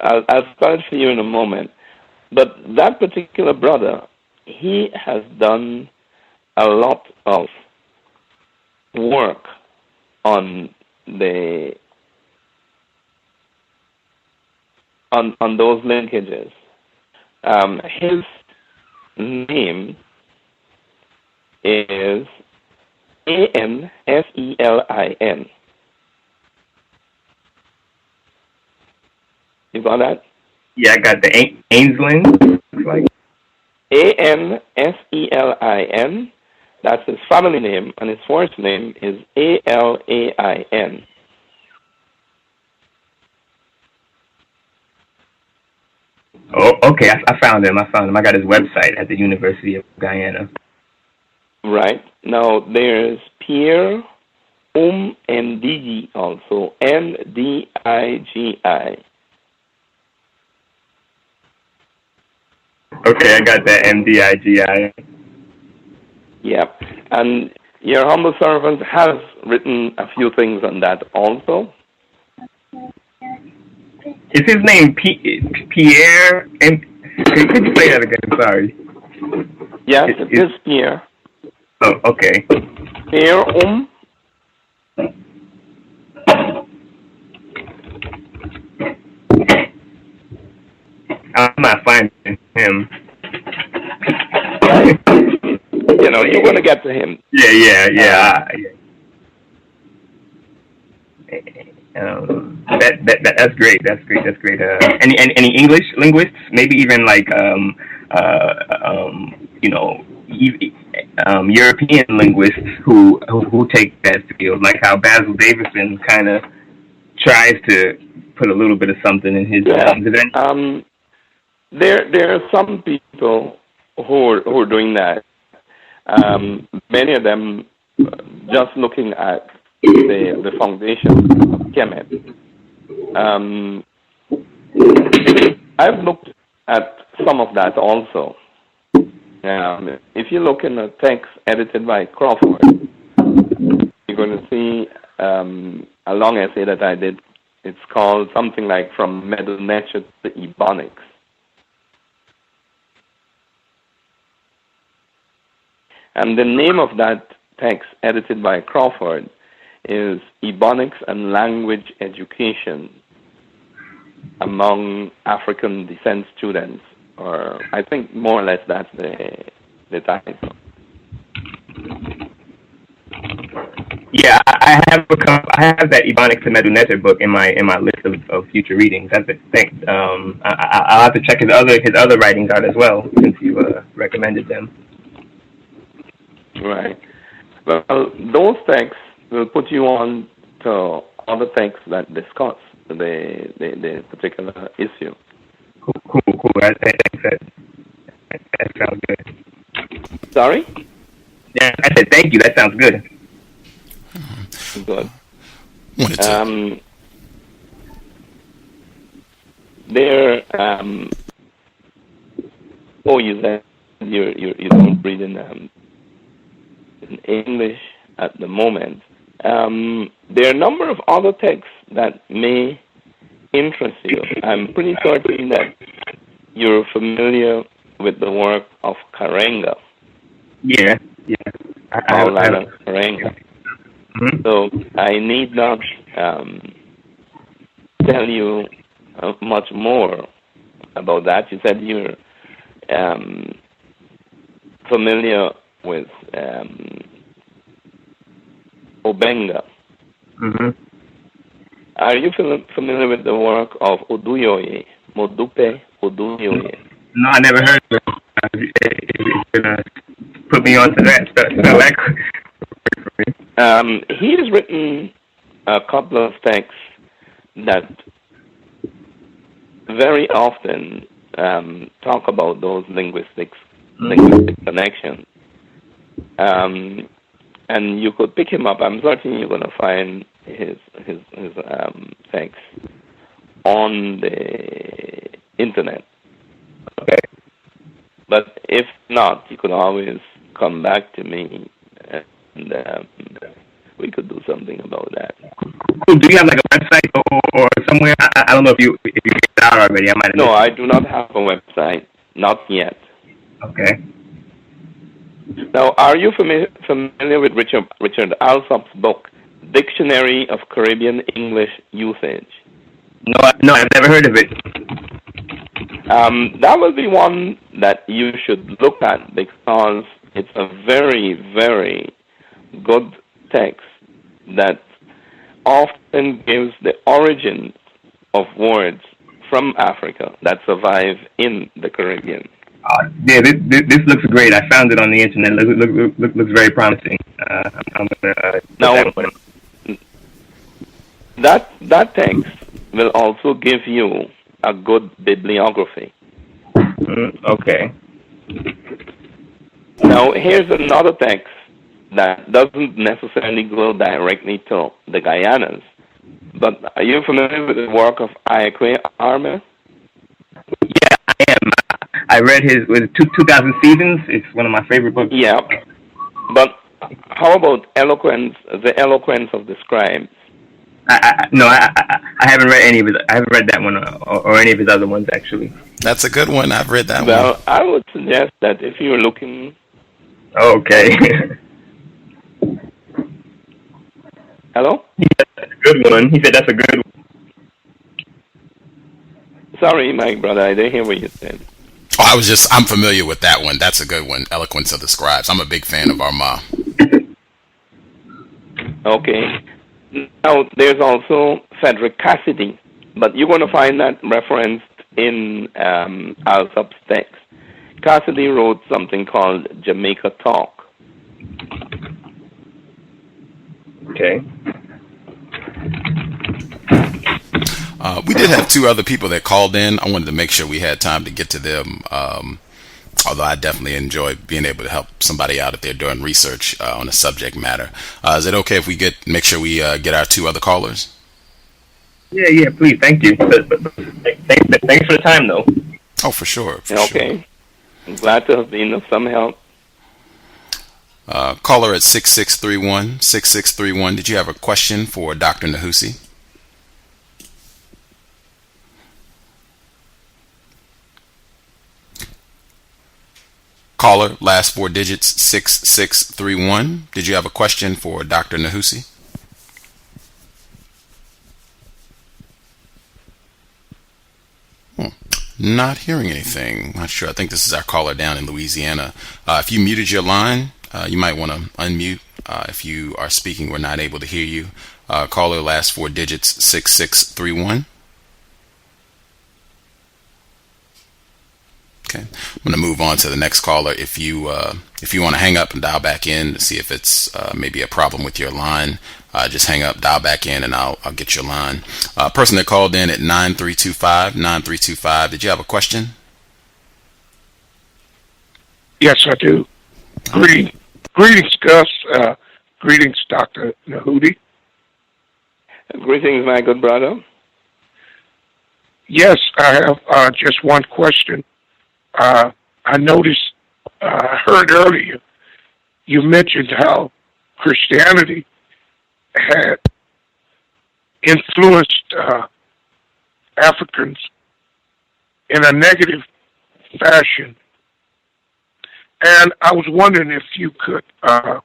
I'll spell it for you in a moment. But that particular brother, he has done a lot of work on those linkages. His name is Anselin. You got that? Yeah, I got the Ainslin. Like Anselin. That's his family name, and his first name is Alain. Oh, okay. I found him. I got his website at the University of Guyana. Right. Now, there's Pierre Ndigi also, Ndigi. Okay, I got that, Ndigi. Yep. And Your humble servant has written a few things on that also. Is his name Pierre? And could you say that again? Sorry. Yes, it is Pierre. Oh, okay. Pierre I'm not finding him. You know, you're going to get to him. Yeah. That's great. That's great. Any English linguists? Maybe even like European linguists who take that field, like how Basil Davison kind of tries to put a little bit of something in his. There are some people who are doing that. Many of them just looking at the foundation of Kemet. I've looked at some of that also. If you look in a text edited by Crawford, you're going to see a long essay that I did. It's called something like From Middle Nature to Ebonics. And the name of that text edited by Crawford is Ebonics and Language Education Among African Descent Students, or I think more or less that's the title. Yeah, I have that Ebonics and Medu book in my list of future readings. That's the thing. I'll have to check his other writings out as well, since you recommended them. Right. Well, those texts will put you on to other texts that discuss the particular issue. Cool. That sounds good. Sorry? Yeah, I said thank you. That sounds good. Good. You said you don't read in English at the moment. There are a number of other texts that may interest you. I'm pretty certain that you're familiar with the work of Karenga. Yeah. Maulana Karenga. Mm-hmm. So I need not tell you much more about that. You said you're familiar with Obenga. Mm-hmm. Are you familiar with the work of Oduyoye, Modupe Oduyoye? No, I never heard of it. It's gonna put me onto that. He has written a couple of texts that very often talk about those linguistic connections. And you could pick him up. I'm certain you're going to find his text on the internet. Okay. But if not, you could always come back to me, and we could do something about that. Cool. Do you have like a website or somewhere? I don't know if you get it out already. I might have. No, I do not have a website. Not yet. Okay. Now, are you familiar with Richard Alsop's book, Dictionary of Caribbean English Usage? No, I've never heard of it. That will be one that you should look at because it's a very, very good text that often gives the origin of words from Africa that survive in the Caribbean. Yeah, this looks great. I found it on the internet. Looks very promising. I'm gonna now that text will also give you a good bibliography. Okay. Now here's another text that doesn't necessarily go directly to the Guyanas, but are you familiar with the work of Ayekwe Arme? Yeah, I am. I read his 2000 Seasons. It's one of my favorite books. Yeah, but How about eloquence? The eloquence of the scribes. I haven't read any of his. I haven't read that one or any of his other ones actually. That's a good one. I've read that one. Well, I would suggest that if you're looking. Okay. Hello? That's a good one. He said that's a good one. Sorry, my brother, I didn't hear what you said. Oh, I'm familiar with that one. That's a good one. Eloquence of the Scribes. I'm a big fan of Armand. Okay. Now, there's also Cedric Cassidy, but you're going to find that referenced in Alsop's text. Cassidy wrote something called Jamaica Talk. Okay. We did have two other people that called in. I wanted to make sure we had time to get to them. Although I definitely enjoy being able to help somebody out if they're doing research on a subject matter. Is it okay if we make sure we get our two other callers? Yeah, please. Thank you. Thanks for the time, though. Oh, for sure. Okay. Sure. I'm glad to have been of some help. Caller at 6631. 6631. Did you have a question for Dr. Nehusi? Caller, last four digits, 6631. Did you have a question for Dr. Nehusi? Not hearing anything. Not sure. I think this is our caller down in Louisiana. If you muted your line, you might want to unmute. If you are speaking, we're not able to hear you. Caller, last four digits, 6631. Okay, I'm going to move on to the next caller. If you want to hang up and dial back in to see if it's maybe a problem with your line, just hang up, dial back in, and I'll get your line. Person that called in at 9325. Did you have a question? Yes, I do. Greetings, Gus. Greetings, Dr. Nehusi. Greetings, my good brother. Yes, I have just one question. I noticed, I heard earlier, you mentioned how Christianity had influenced Africans in a negative fashion. And I was wondering if you could help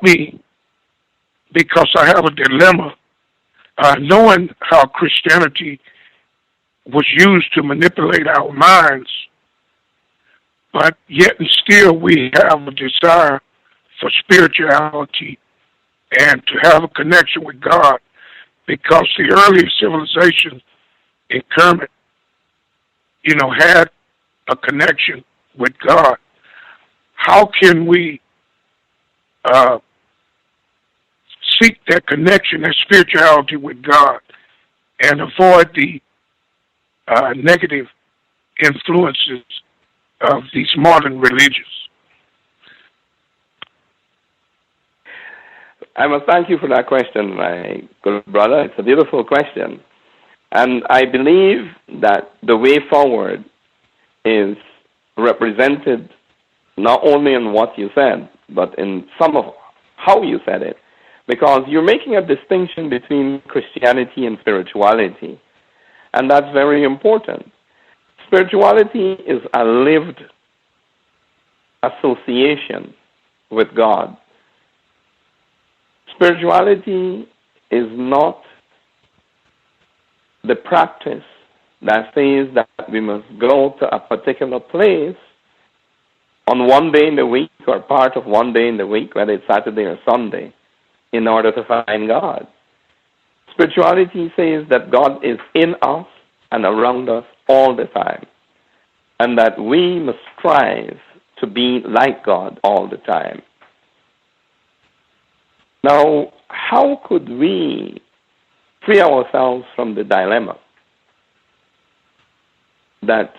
me, because I have a dilemma, knowing how Christianity was used to manipulate our minds, but yet and still we have a desire for spirituality and to have a connection with God, because the early civilization in Kermit, had a connection with God. How can we seek that connection, that spirituality with God, and avoid the negative influences of these modern religions? I must thank you for that question, my good brother. It's a beautiful question. And I believe that the way forward is represented not only in what you said, but in some of how you said it. Because you're making a distinction between Christianity and spirituality. And that's very important. Spirituality is a lived association with God. Spirituality is not the practice that says that we must go to a particular place on one day in the week or part of one day in the week, whether it's Saturday or Sunday, in order to find God. Spirituality says that God is in us and around us all the time, and that we must strive to be like God all the time. Now, how could we free ourselves from the dilemma that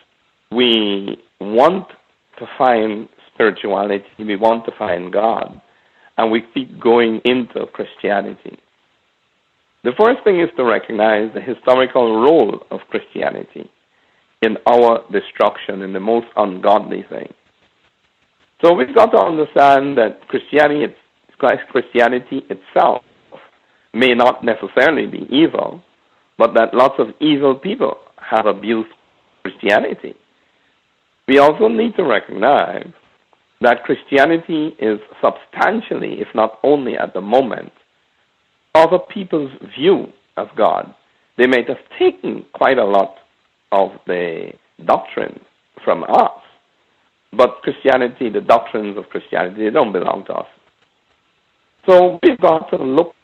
we want to find spirituality, we want to find God, and we keep going into Christianity? The first thing is to recognize the historical role of Christianity in our destruction, in the most ungodly thing. So we've got to understand that Christianity itself may not necessarily be evil, but that lots of evil people have abused Christianity. We also need to recognize that Christianity is substantially, if not only at the moment, other people's view of God. They might have taken quite a lot of the doctrine from us, but Christianity, the doctrines of Christianity, they don't belong to us. So we've got to look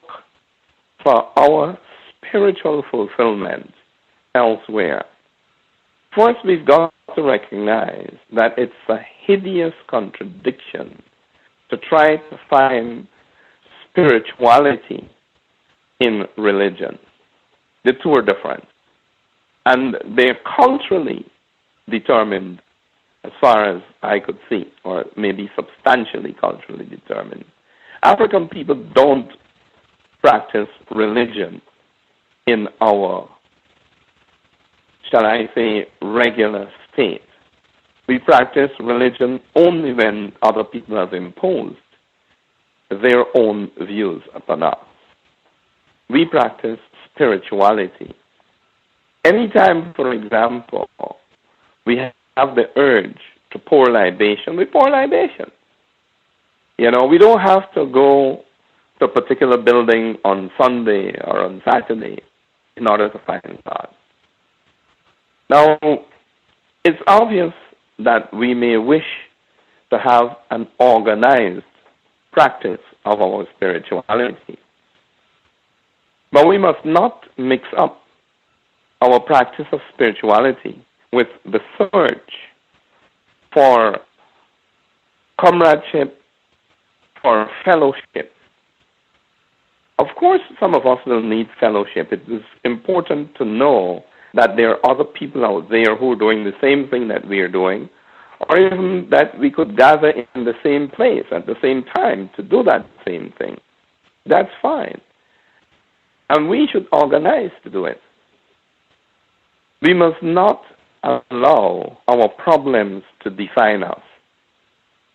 for our spiritual fulfillment elsewhere. First, we've got to recognize that it's a hideous contradiction to try to find spirituality in religion. The two are different. And they're culturally determined as far as I could see, or maybe substantially culturally determined. African people don't practice religion in our, shall I say, regular state. We practice religion only when other people have imposed their own views upon us. We practice spirituality. Anytime, for example, we have the urge to pour libation, we pour libation. You know, we don't have to go to a particular building on Sunday or on Saturday in order to find God. Now, it's obvious that we may wish to have an organized practice of our spirituality. But we must not mix up our practice of spirituality with the search for comradeship, for fellowship. Of course, some of us will need fellowship. It is important to know that there are other people out there who are doing the same thing that we are doing, or even that we could gather in the same place at the same time to do that same thing. That's fine. And we should organize to do it. We must not allow our problems to define us.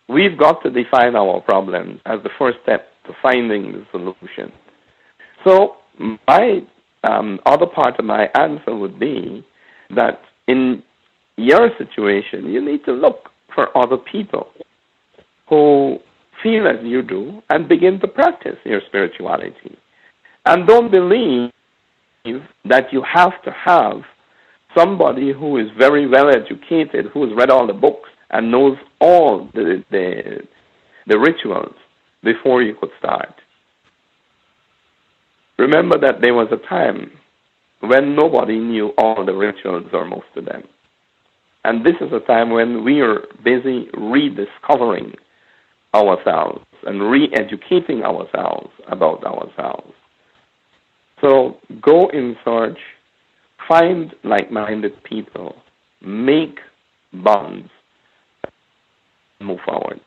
We've got to define our problems as the first step to finding the solution. So my other part of my answer would be that in your situation, you need to look for other people who feel as you do and begin to practice your spirituality. And don't believe that you have to have somebody who is very well educated, who has read all the books and knows all the rituals before you could start. Remember that there was a time when nobody knew all the rituals or most of them. And this is a time when we are busy rediscovering ourselves and re-educating ourselves about ourselves. So go in search, find like-minded people, make bonds, and move forward.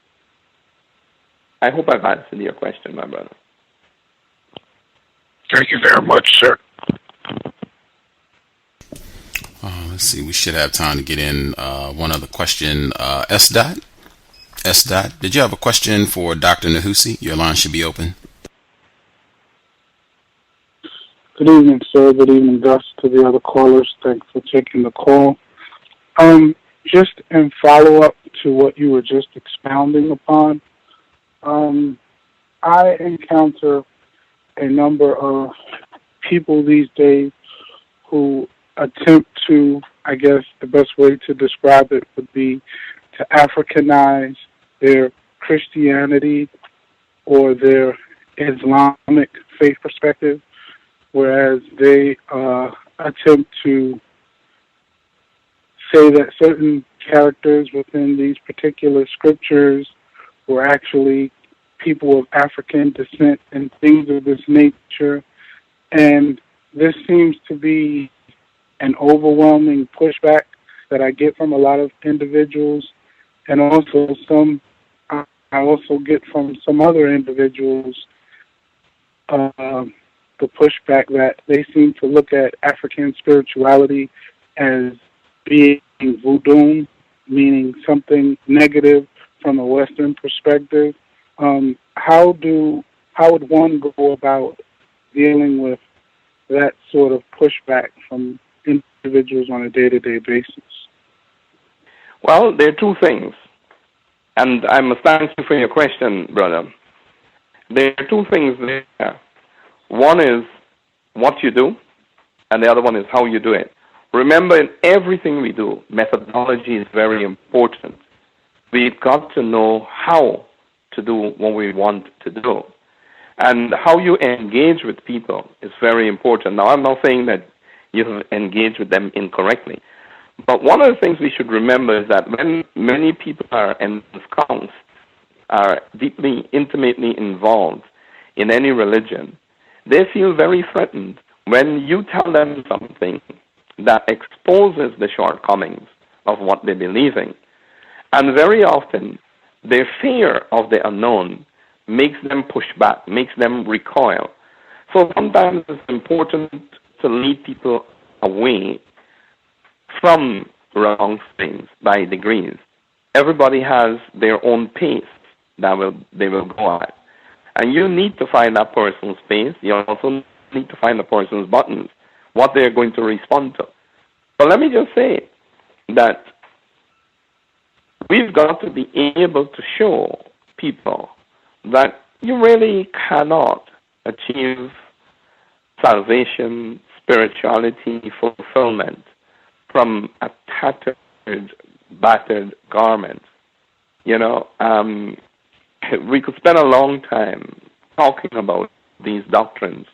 I hope I've answered your question, my brother. Thank you very much, sir. Let's see, we should have time to get in one other question. S. Dot, did you have a question for Dr. Nehusi? Your line should be open. Good evening, sir. Good evening, Gus, to the other callers. Thanks for taking the call. Just in follow-up to what you were just expounding upon, I encounter a number of people these days who attempt to, I guess the best way to describe it would be to Africanize their Christianity or their Islamic faith perspective, whereas they attempt to say that certain characters within these particular scriptures were actually people of African descent and things of this nature. And this seems to be an overwhelming pushback that I get from a lot of individuals, and also I also get from some other individuals the pushback that they seem to look at African spirituality as being voodoo, meaning something negative from a Western perspective. How would one go about dealing with that sort of pushback from individuals on a day-to-day basis? Well, there are two things, and I must thank you for your question, brother. There are two things there. One is what you do, and the other one is how you do it. Remember, in everything we do, methodology is very important. We've got to know how to do what we want to do. And how you engage with people is very important. Now, I'm not saying that you have engaged with them incorrectly. But one of the things we should remember is that when many people are ensconced, are deeply, intimately involved in any religion, they feel very threatened when you tell them something that exposes the shortcomings of what they believe in. And very often, their fear of the unknown makes them push back, makes them recoil. So sometimes it's important to lead people away from wrong things by degrees. Everybody has their own pace that they will go at. And you need to find that person's pace. You also need to find the person's buttons, what they're going to respond to. But let me just say that we've got to be able to show people that you really cannot achieve salvation, spirituality, fulfillment from a tattered, battered garment. You know, we could spend a long time talking about these doctrines,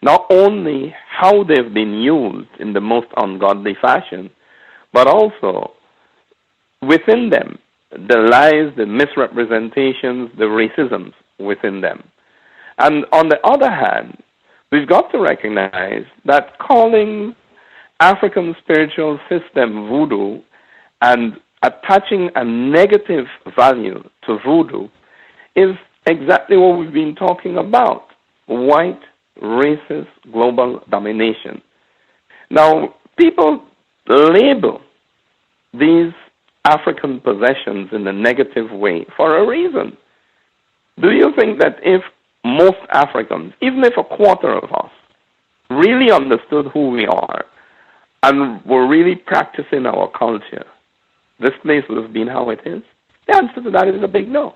not only how they've been used in the most ungodly fashion, but also within them, the lies, the misrepresentations, the racisms within them. And on the other hand, we've got to recognize that calling African spiritual system voodoo and attaching a negative value to voodoo is exactly what we've been talking about: white, racist, global domination. Now, people label these African possessions in a negative way for a reason. Do you think that if most Africans, even if a quarter of us, really understood who we are and were really practicing our culture, this place would have been how it is? The answer to that is a big no.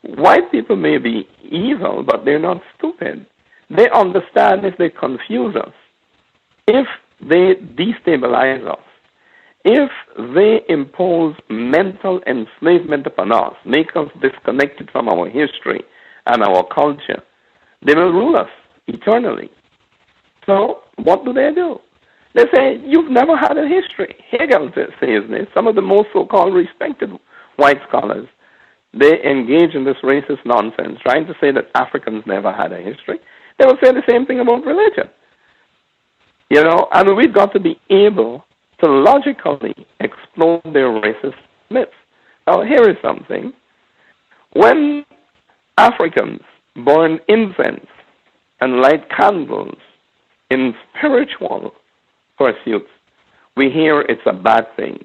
White people may be evil, but they're not stupid. They understand if they confuse us, if they destabilize us, if they impose mental enslavement upon us, make us disconnected from our history and our culture, they will rule us eternally. So what do? They say, you've never had a history. Hegel says this. Some of the most so-called respected white scholars, they engage in this racist nonsense, trying to say that Africans never had a history. They will say the same thing about religion. You know, and we've got to be able to logically explore their racist myths. Now, here is something. When Africans burn incense and light candles in spiritual pursuits, we hear it's a bad thing.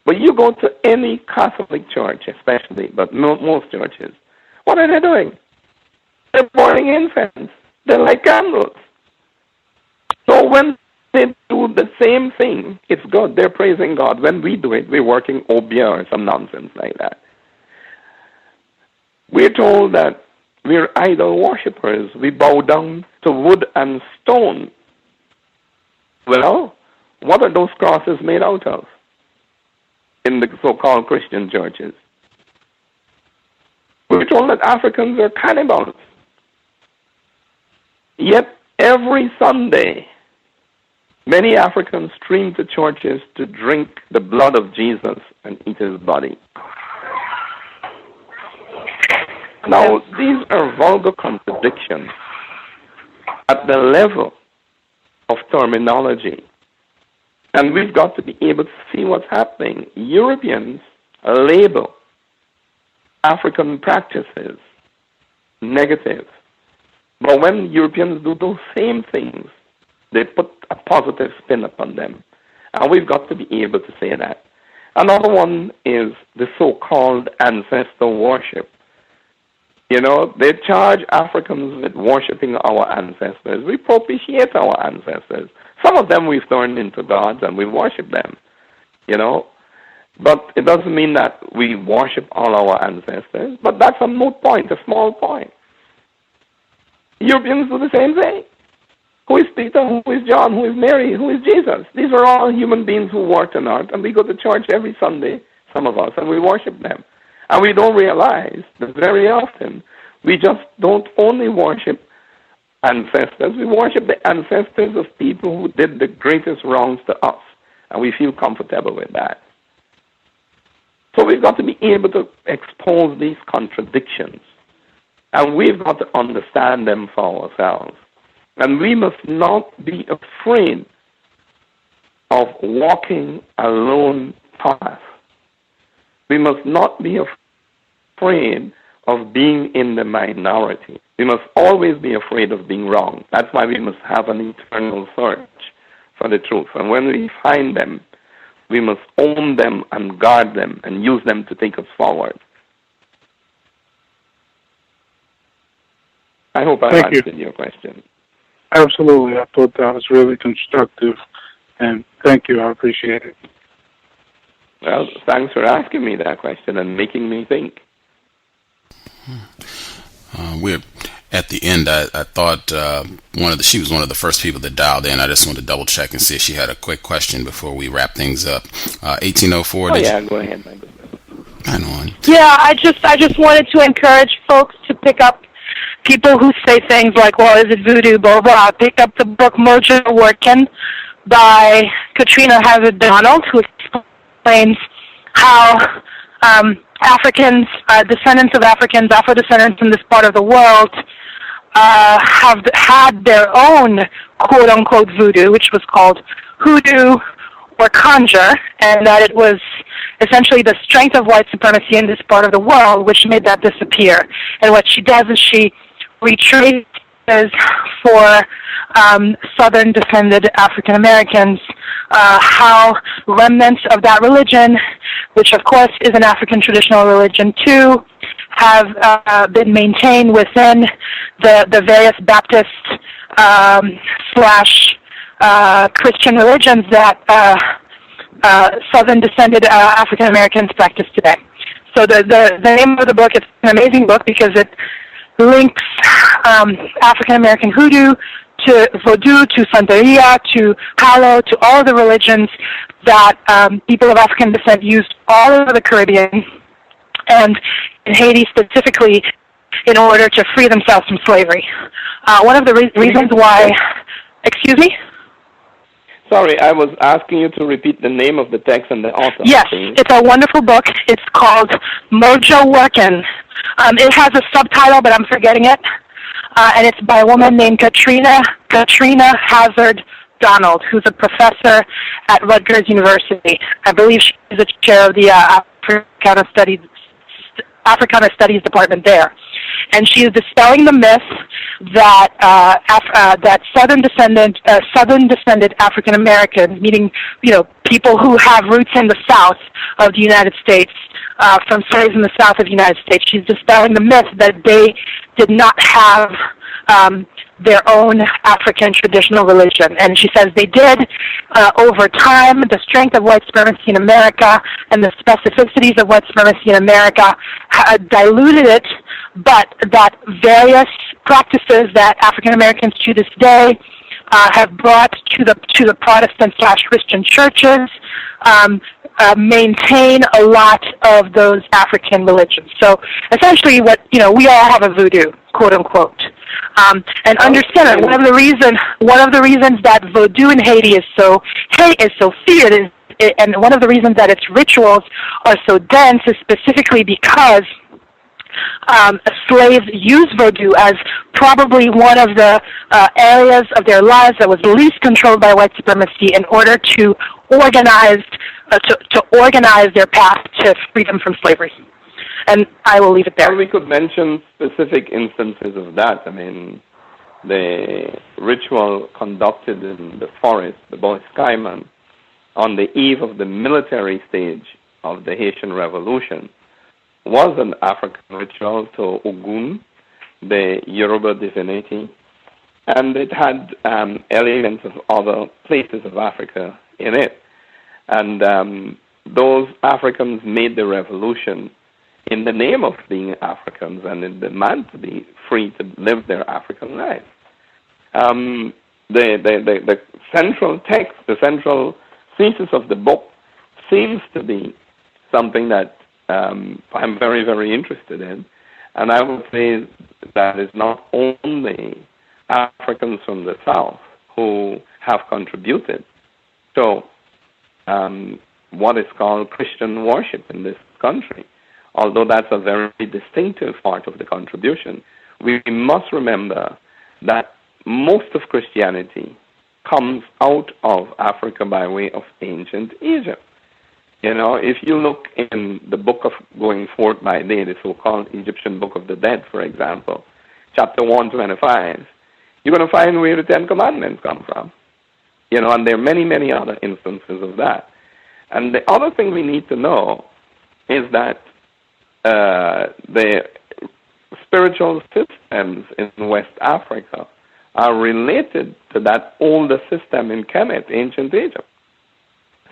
But you go to any Catholic church, especially, but most churches, what are they doing? They're burning incense. They light candles. So when they do the same thing, it's good. They're praising God. When we do it, we're working obia or some nonsense like that. We're told that we're idol worshippers. We bow down to wood and stone. Well, what are those crosses made out of in the so-called Christian churches? We're told that Africans are cannibals. Yet every Sunday, many Africans stream to churches to drink the blood of Jesus and eat his body. Now, these are vulgar contradictions at the level of terminology. And we've got to be able to see what's happening. Europeans label African practices negative. But when Europeans do those same things, they put a positive spin upon them. And we've got to be able to say that. Another one is the so-called ancestor worship. You know, they charge Africans with worshiping our ancestors. We propitiate our ancestors. Some of them we've turned into gods and we worship them, you know. But it doesn't mean that we worship all our ancestors. But that's a moot point, a small point. Europeans do the same thing. Who is Peter? Who is John? Who is Mary? Who is Jesus? These are all human beings who work on earth, and we go to church every Sunday, some of us, and we worship them. And we don't realize that very often we just don't only worship ancestors, we worship the ancestors of people who did the greatest wrongs to us, and we feel comfortable with that. So we've got to be able to expose these contradictions, and we've got to understand them for ourselves. And we must not be afraid of walking a lone path. We must not be afraid of being in the minority. We must always be afraid of being wrong. That's why we must have an eternal search for the truth. And when we find them, we must own them and guard them and use them to take us forward. I hope I answered your question. Absolutely. I thought that was really constructive, and thank you. I appreciate it. Well, thanks for asking me that question and making me think. We're at the end. I thought she was one of the first people that dialed in. I just wanted to double check and see if she had a quick question before we wrap things up. 1804. Oh yeah, go ahead, my goodness. Hang on. Yeah, I just wanted to encourage folks to pick up people who say things like, "Well, is it voodoo?" Blah blah. Pick up the book Mojo Workin by Katrina Hazard-Donald, who explains how Africans, descendants of Africans, Afro-descendants in this part of the world, have had their own quote-unquote voodoo, which was called hoodoo or conjure, and that it was essentially the strength of white supremacy in this part of the world which made that disappear. And what she does is she retraces for southern descended African Americans how remnants of that religion, which of course is an African traditional religion too, have been maintained within the various Baptist / Christian religions that southern descended African Americans practice today. So the name of the book, it's an amazing book because it links African American hoodoo to voodoo, to Santeria, to Palo, to all of the religions that people of African descent used all over the Caribbean and in Haiti specifically in order to free themselves from slavery. One of the reasons why, excuse me? Sorry, I was asking you to repeat the name of the text and the author. Yes, it's a wonderful book. It's called Mojo Workin. It has a subtitle, but I'm forgetting it. And it's by a woman named Katrina Hazard-Donald, who's a professor at Rutgers University. I believe she's the chair of the Africana Studies Department there. And she is dispelling the myth that that southern descended African Americans, meaning people who have roots in the South of the United States, from slaves in the South of the United States. She's dispelling the myth that they did not have their own African traditional religion. And she says they did over time. The strength of white supremacy in America and the specificities of white supremacy in America diluted it, but that various practices that African Americans to this day have brought to the Protestant / Christian churches maintain a lot of those African religions. So essentially what, we all have a voodoo, quote unquote. And understand that one of the reasons that voodoo in Haiti is so feared and one of the reasons that its rituals are so dense is specifically because slaves used voodoo as probably one of the areas of their lives that was least controlled by white supremacy in order to organize their path to freedom from slavery. And I will leave it there. Well, we could mention specific instances of that. I mean, the ritual conducted in the forest, the Boy Skyman, on the eve of the military stage of the Haitian Revolution was an African ritual to Ogun, the Yoruba divinity, and it had elements of other places of Africa in it. And those Africans made the revolution in the name of being Africans and in demand to be free to live their African life. The central text, the central thesis of the book seems to be something that I'm very, very interested in. And I would say that it's not only Africans from the South who have contributed to what is called Christian worship in this country. Although that's a very distinctive part of the contribution, we must remember that most of Christianity comes out of Africa by way of ancient Egypt. You know, if you look in the book of Going Forth by Day, the so-called Egyptian Book of the Dead, for example, chapter 125, you're going to find where the Ten Commandments come from. You know, and there are many, many other instances of that. And the other thing we need to know is that the spiritual systems in West Africa are related to that older system in Kemet, ancient Egypt.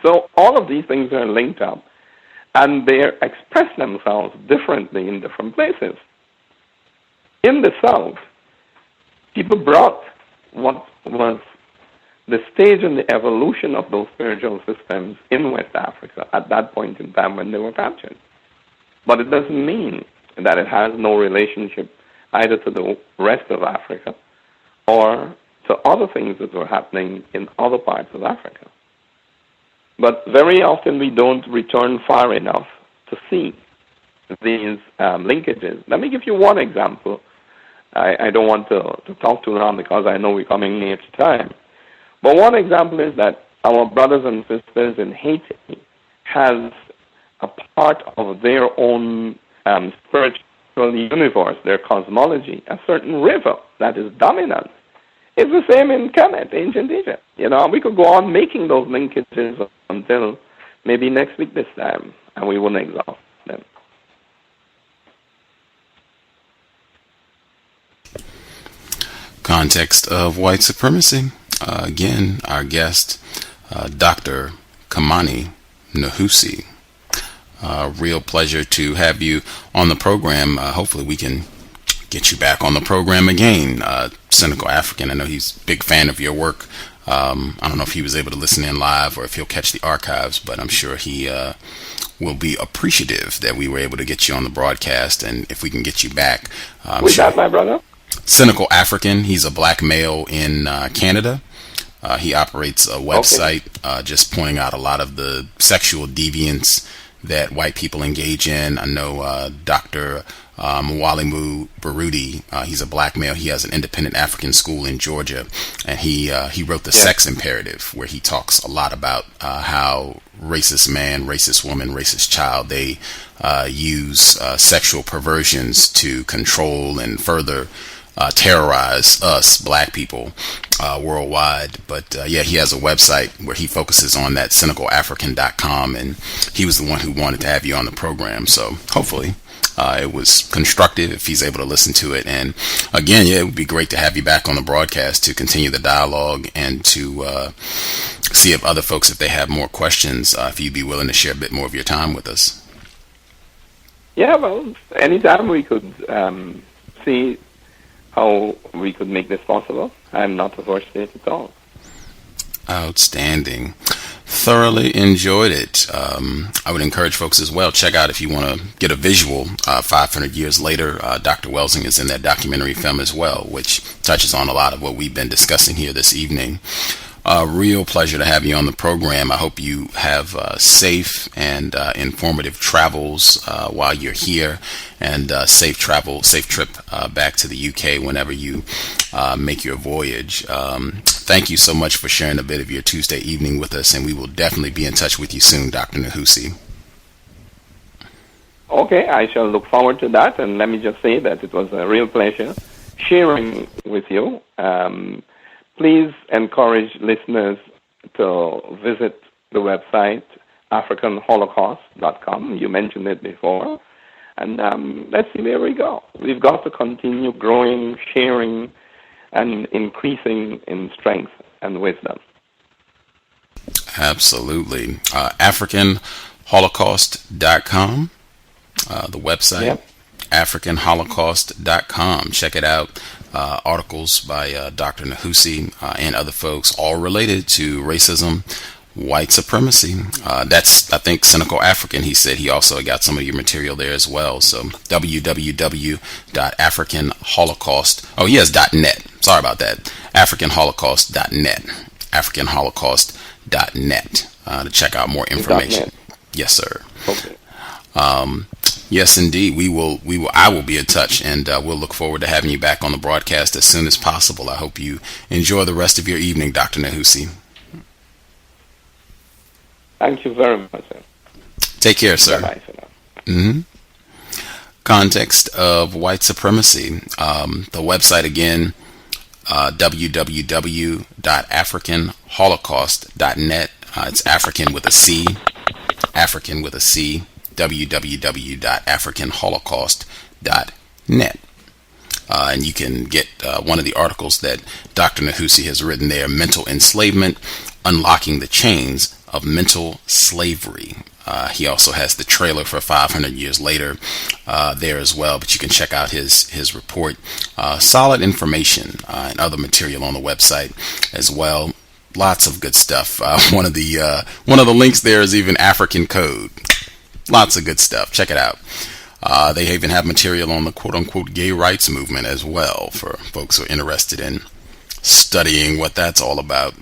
So all of these things are linked up, and they express themselves differently in different places. In the South, people brought what was the stage in the evolution of those spiritual systems in West Africa at that point in time when they were captured. But it doesn't mean that it has no relationship either to the rest of Africa or to other things that were happening in other parts of Africa. But very often we don't return far enough to see these linkages. Let me give you one example. I don't want to talk too long because I know we're coming near to time. But one example is that our brothers and sisters in Haiti has a part of their own spiritual universe, their cosmology, a certain river that is dominant. It's the same in Kemet, ancient Egypt. You know, we could go on making those linkages until maybe next week this time, and we wouldn't exhaust them. Context of White Supremacy. Again, our guest, Dr. Kimani Nehusi. Real pleasure to have you on the program. Hopefully we can get you back on the program again. Cynical African, I know he's a big fan of your work. I don't know if he was able to listen in live or if he'll catch the archives, but I'm sure he will be appreciative that we were able to get you on the broadcast, and if we can get you back. Who's that, my brother? Cynical African. He's a black male in Canada. He operates a website just pointing out a lot of the sexual deviance that white people engage in. I know Dr. Mwalimu Baruti, he's a black male. He has an independent African school in Georgia, and he wrote The Sex Imperative, where he talks a lot about how racist man, racist woman, racist child, they use sexual perversions to control and further terrorize us black people worldwide. But yeah, he has a website where he focuses on that, cynicalafrican.com, and he was the one who wanted to have you on the program. So hopefully it was constructive if he's able to listen to it. And again, yeah, it would be great to have you back on the broadcast to continue the dialogue and to see if other folks, if they have more questions, if you'd be willing to share a bit more of your time with us. Yeah, well, anytime we could see how we could make this possible. I'm not averse to it at all. Outstanding. Thoroughly enjoyed it. I would encourage folks as well, check out if you want to get a visual. 500 years later, Dr. Welsing is in that documentary film as well, which touches on a lot of what we've been discussing here this evening. Real pleasure to have you on the program. I hope you have safe and informative travels while you're here, and safe trip back to the UK whenever you make your voyage. Thank you so much for sharing a bit of your Tuesday evening with us, and we will definitely be in touch with you soon, Dr. Nehusi. Okay, I shall look forward to that, and let me just say that it was a real pleasure sharing with you. Please encourage listeners to visit the website AfricanHolocaust.com. You mentioned it before. And let's see where we go. We've got to continue growing, sharing, and increasing in strength and wisdom. Absolutely. AfricanHolocaust.com, the website. Yep. AfricanHolocaust.com. Check it out. Articles by Dr. Nehusi and other folks, all related to racism, white supremacy. That's, I think, Cynical African. He said he also got some of your material there as well. So www.africanholocaust. Oh, he has .net. Sorry about that. AfricanHolocaust.net. AfricanHolocaust.net to check out more information. Yes, sir. Okay. Yes, indeed. I will be in touch, and we'll look forward to having you back on the broadcast as soon as possible. I hope you enjoy the rest of your evening, Dr. Nehusi. Thank you very much, sir. Take care, sir. Bye-bye for now. Context of White Supremacy. The website again, www.africanholocaust.net. It's African with a C. African with a C. www.africanholocaust.net. And you can get one of the articles that Dr. Nehusi has written there, Mental Enslavement, Unlocking the Chains of Mental Slavery. He also has the trailer for 500 Years Later there as well, but you can check out his report. Solid information and other material on the website as well. Lots of good stuff. One of the links there is even African Code. Lots of good stuff. Check it out. They even have material on the quote-unquote gay rights movement as well for folks who are interested in studying what that's all about.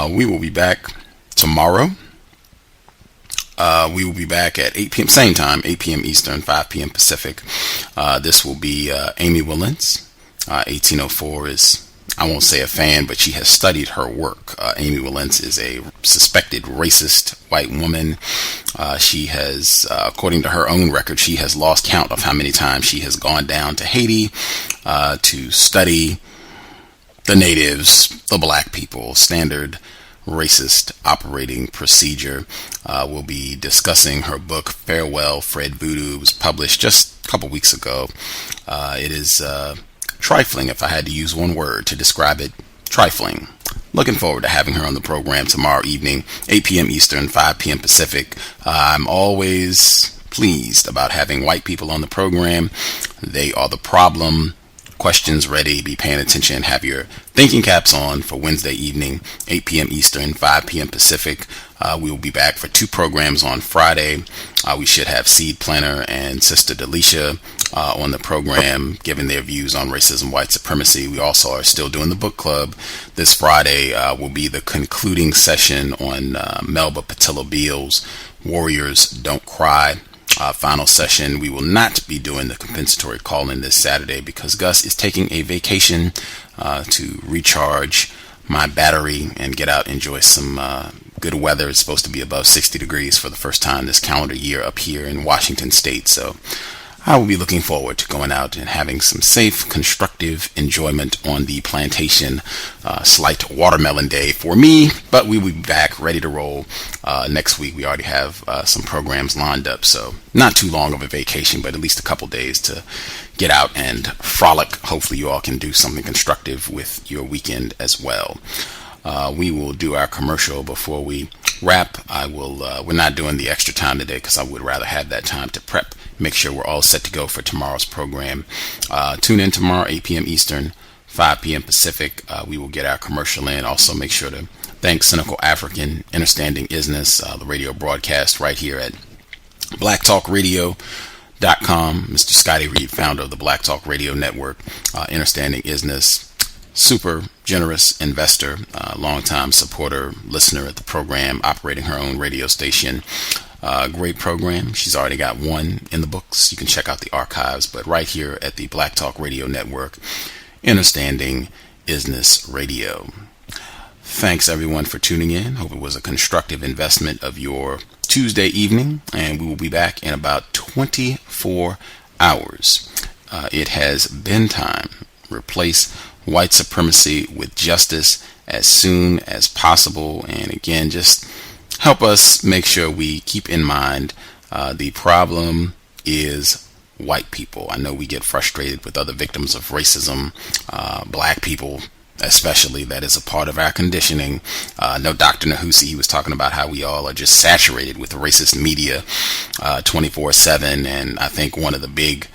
We will be back tomorrow. We will be back at 8 p.m. same time, 8 p.m. Eastern, 5 p.m. Pacific. This will be Amy Willens. 1804 is, I won't say a fan, but she has studied her work. Amy Willens is a suspected racist white woman. She has, according to her own record, she has lost count of how many times she has gone down to Haiti to study the natives, the black people, standard racist operating procedure. We'll be discussing her book, Farewell, Fred Voodoo. It was published just a couple weeks ago. It is trifling, if I had to use one word to describe it. Trifling. Looking forward to having her on the program tomorrow evening, 8 p.m. Eastern, 5 p.m. Pacific. I'm always pleased about having white people on the program. They are the problem. Questions ready. Be paying attention. Have your thinking caps on for Wednesday evening, 8 p.m. Eastern, 5 p.m. Pacific. We will be back for 2 programs on Friday. We should have Seed Planner and Sister Delisha on the program, giving their views on racism, white supremacy. We also are still doing the book club. This Friday will be the concluding session on Melba Patilla Beal's Warriors Don't Cry. Final session. We will not be doing the compensatory call-in this Saturday because Gus is taking a vacation to recharge my battery and get out and enjoy some good weather. It's supposed to be above 60 degrees for the first time this calendar year up here in Washington State. So I will be looking forward to going out and having some safe, constructive enjoyment on the plantation. Slight watermelon day for me, but we will be back ready to roll next week. We already have some programs lined up, so not too long of a vacation, but at least a couple days to get out and frolic. Hopefully you all can do something constructive with your weekend as well. We will do our commercial before we wrap. We're not doing the extra time today because I would rather have that time to prep, make sure we're all set to go for tomorrow's program. Tune in tomorrow, 8 p.m. Eastern, 5 p.m. Pacific. We will get our commercial in. Also make sure to thank Cynical African, Understanding Isness, the radio broadcast right here at blacktalkradio.com. Mr. Scotty Reed, founder of the Black Talk Radio Network. Understanding Isness, super generous investor, longtime supporter, listener at the program, operating her own radio station. Great program. She's already got 1 in the books. You can check out the archives, but right here at the Black Talk Radio Network, Understanding Isness Radio. Thanks everyone for tuning in. Hope it was a constructive investment of your Tuesday evening, and we will be back in about 24 hours. It has been time. Replace white supremacy with justice as soon as possible. And again, just help us make sure we keep in mind the problem is white people. I know we get frustrated with other victims of racism, black people especially. That is a part of our conditioning. No, Dr. Nehusi, he was talking about how we all are just saturated with racist media 24/7, and I think one of the big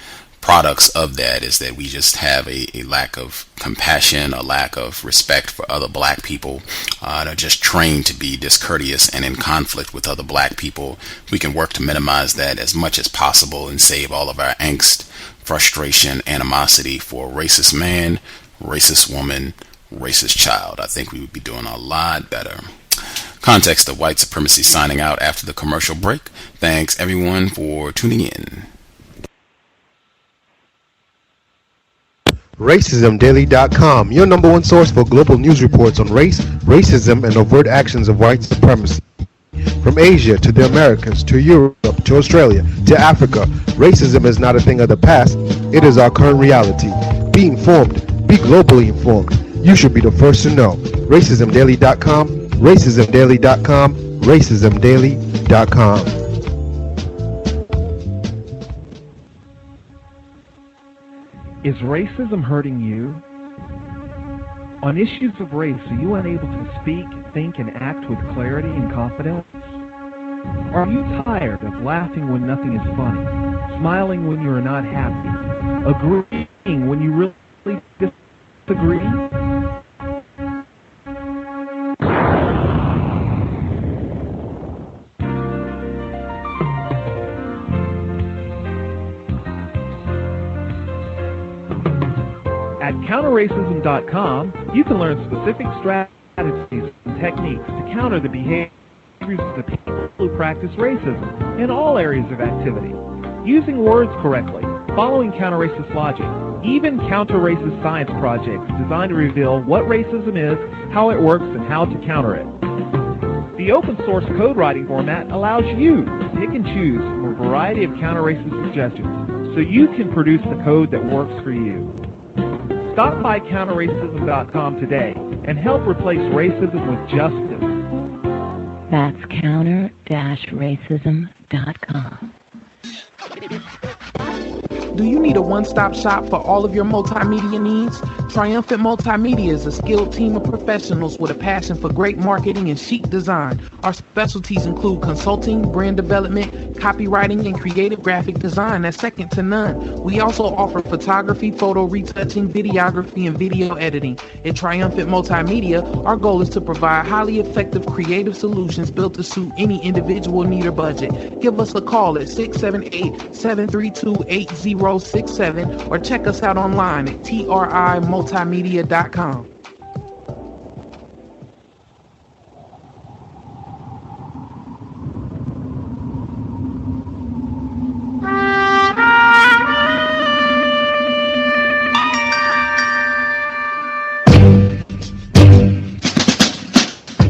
products of that is that we just have a lack of compassion, a lack of respect for other black people, and are just trained to be discourteous and in conflict with other black people. We can work to minimize that as much as possible and save all of our angst, frustration, animosity for racist man, racist woman, racist child. I think we would be doing a lot better. Context of White Supremacy signing out after the commercial break. Thanks everyone for tuning in. RacismDaily.com, your number one source for global news reports on race, racism, and overt actions of white supremacy. From Asia to the Americas, to Europe, to Australia, to Africa, racism is not a thing of the past, it is our current reality. Be informed, be globally informed. You should be the first to know. RacismDaily.com, RacismDaily.com, RacismDaily.com. Is racism hurting you? On issues of race, are you unable to speak, think, and act with clarity and confidence? Are you tired of laughing when nothing is funny, smiling when you are not happy, agreeing when you really disagree? At counterracism.com, you can learn specific strategies and techniques to counter the behaviors of the people who practice racism in all areas of activity. Using words correctly, following counter-racist logic, even counter-racist science projects designed to reveal what racism is, how it works, and how to counter it. The open source code writing format allows you to pick and choose from a variety of counter-racist suggestions so you can produce the code that works for you. Stop by counterracism.com today and help replace racism with justice. That's counter-racism.com. Do you need a one-stop shop for all of your multimedia needs? Triumphant Multimedia is a skilled team of professionals with a passion for great marketing and chic design. Our specialties include consulting, brand development, copywriting, and creative graphic design that's second to none. We also offer photography, photo retouching, videography, and video editing. At Triumphant Multimedia, our goal is to provide highly effective creative solutions built to suit any individual need or budget. Give us a call at 678-732-8067 or check us out online at trimultimedia.com.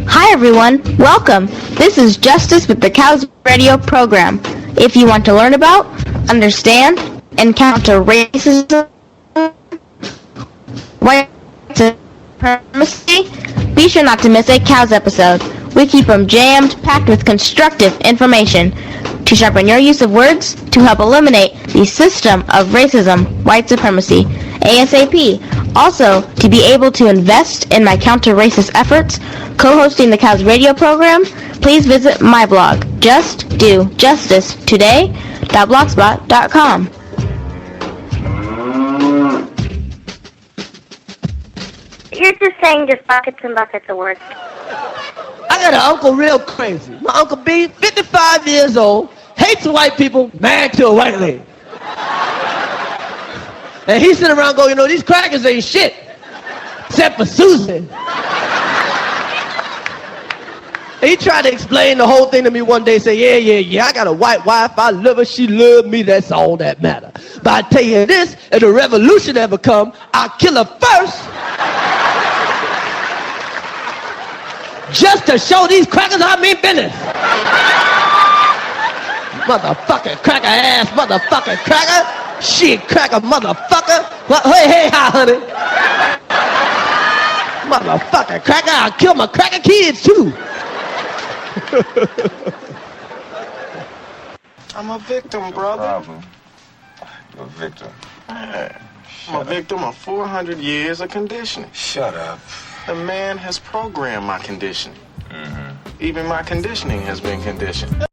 Hi everyone, welcome. This is Justice with the C.O.W.S radio program. If you want to learn about, understand, and counter racism, white supremacy, be sure not to miss a C.O.W.S episode. We keep them jammed, packed with constructive information to sharpen your use of words to help eliminate the system of racism, white supremacy, ASAP. Also, to be able to invest in my counter-racist efforts, co-hosting the C.O.W.S radio program, please visit my blog, justdojustice.blogspot.com. You're just saying just buckets and buckets of words. I got an uncle real crazy. My Uncle B, 55 years old, hates white people, married to a white lady. And he's sitting around going, these crackers ain't shit, except for Susan. And he tried to explain the whole thing to me one day, say, yeah, I got a white wife, I love her, she loved me, that's all that matter. But I tell you this, if the revolution ever come, I'll kill her first. Just to show these crackers I mean business. Motherfucking cracker ass, motherfucking cracker. Shit, cracker, motherfucker. What? Hey, hi, honey. Motherfucking cracker, I'll kill my cracker kids too. I'm a victim, brother. Problem. You're a victim. I'm a victim of 400 years of conditioning. Shut up. The man has programmed my conditioning. Even my conditioning has been conditioned.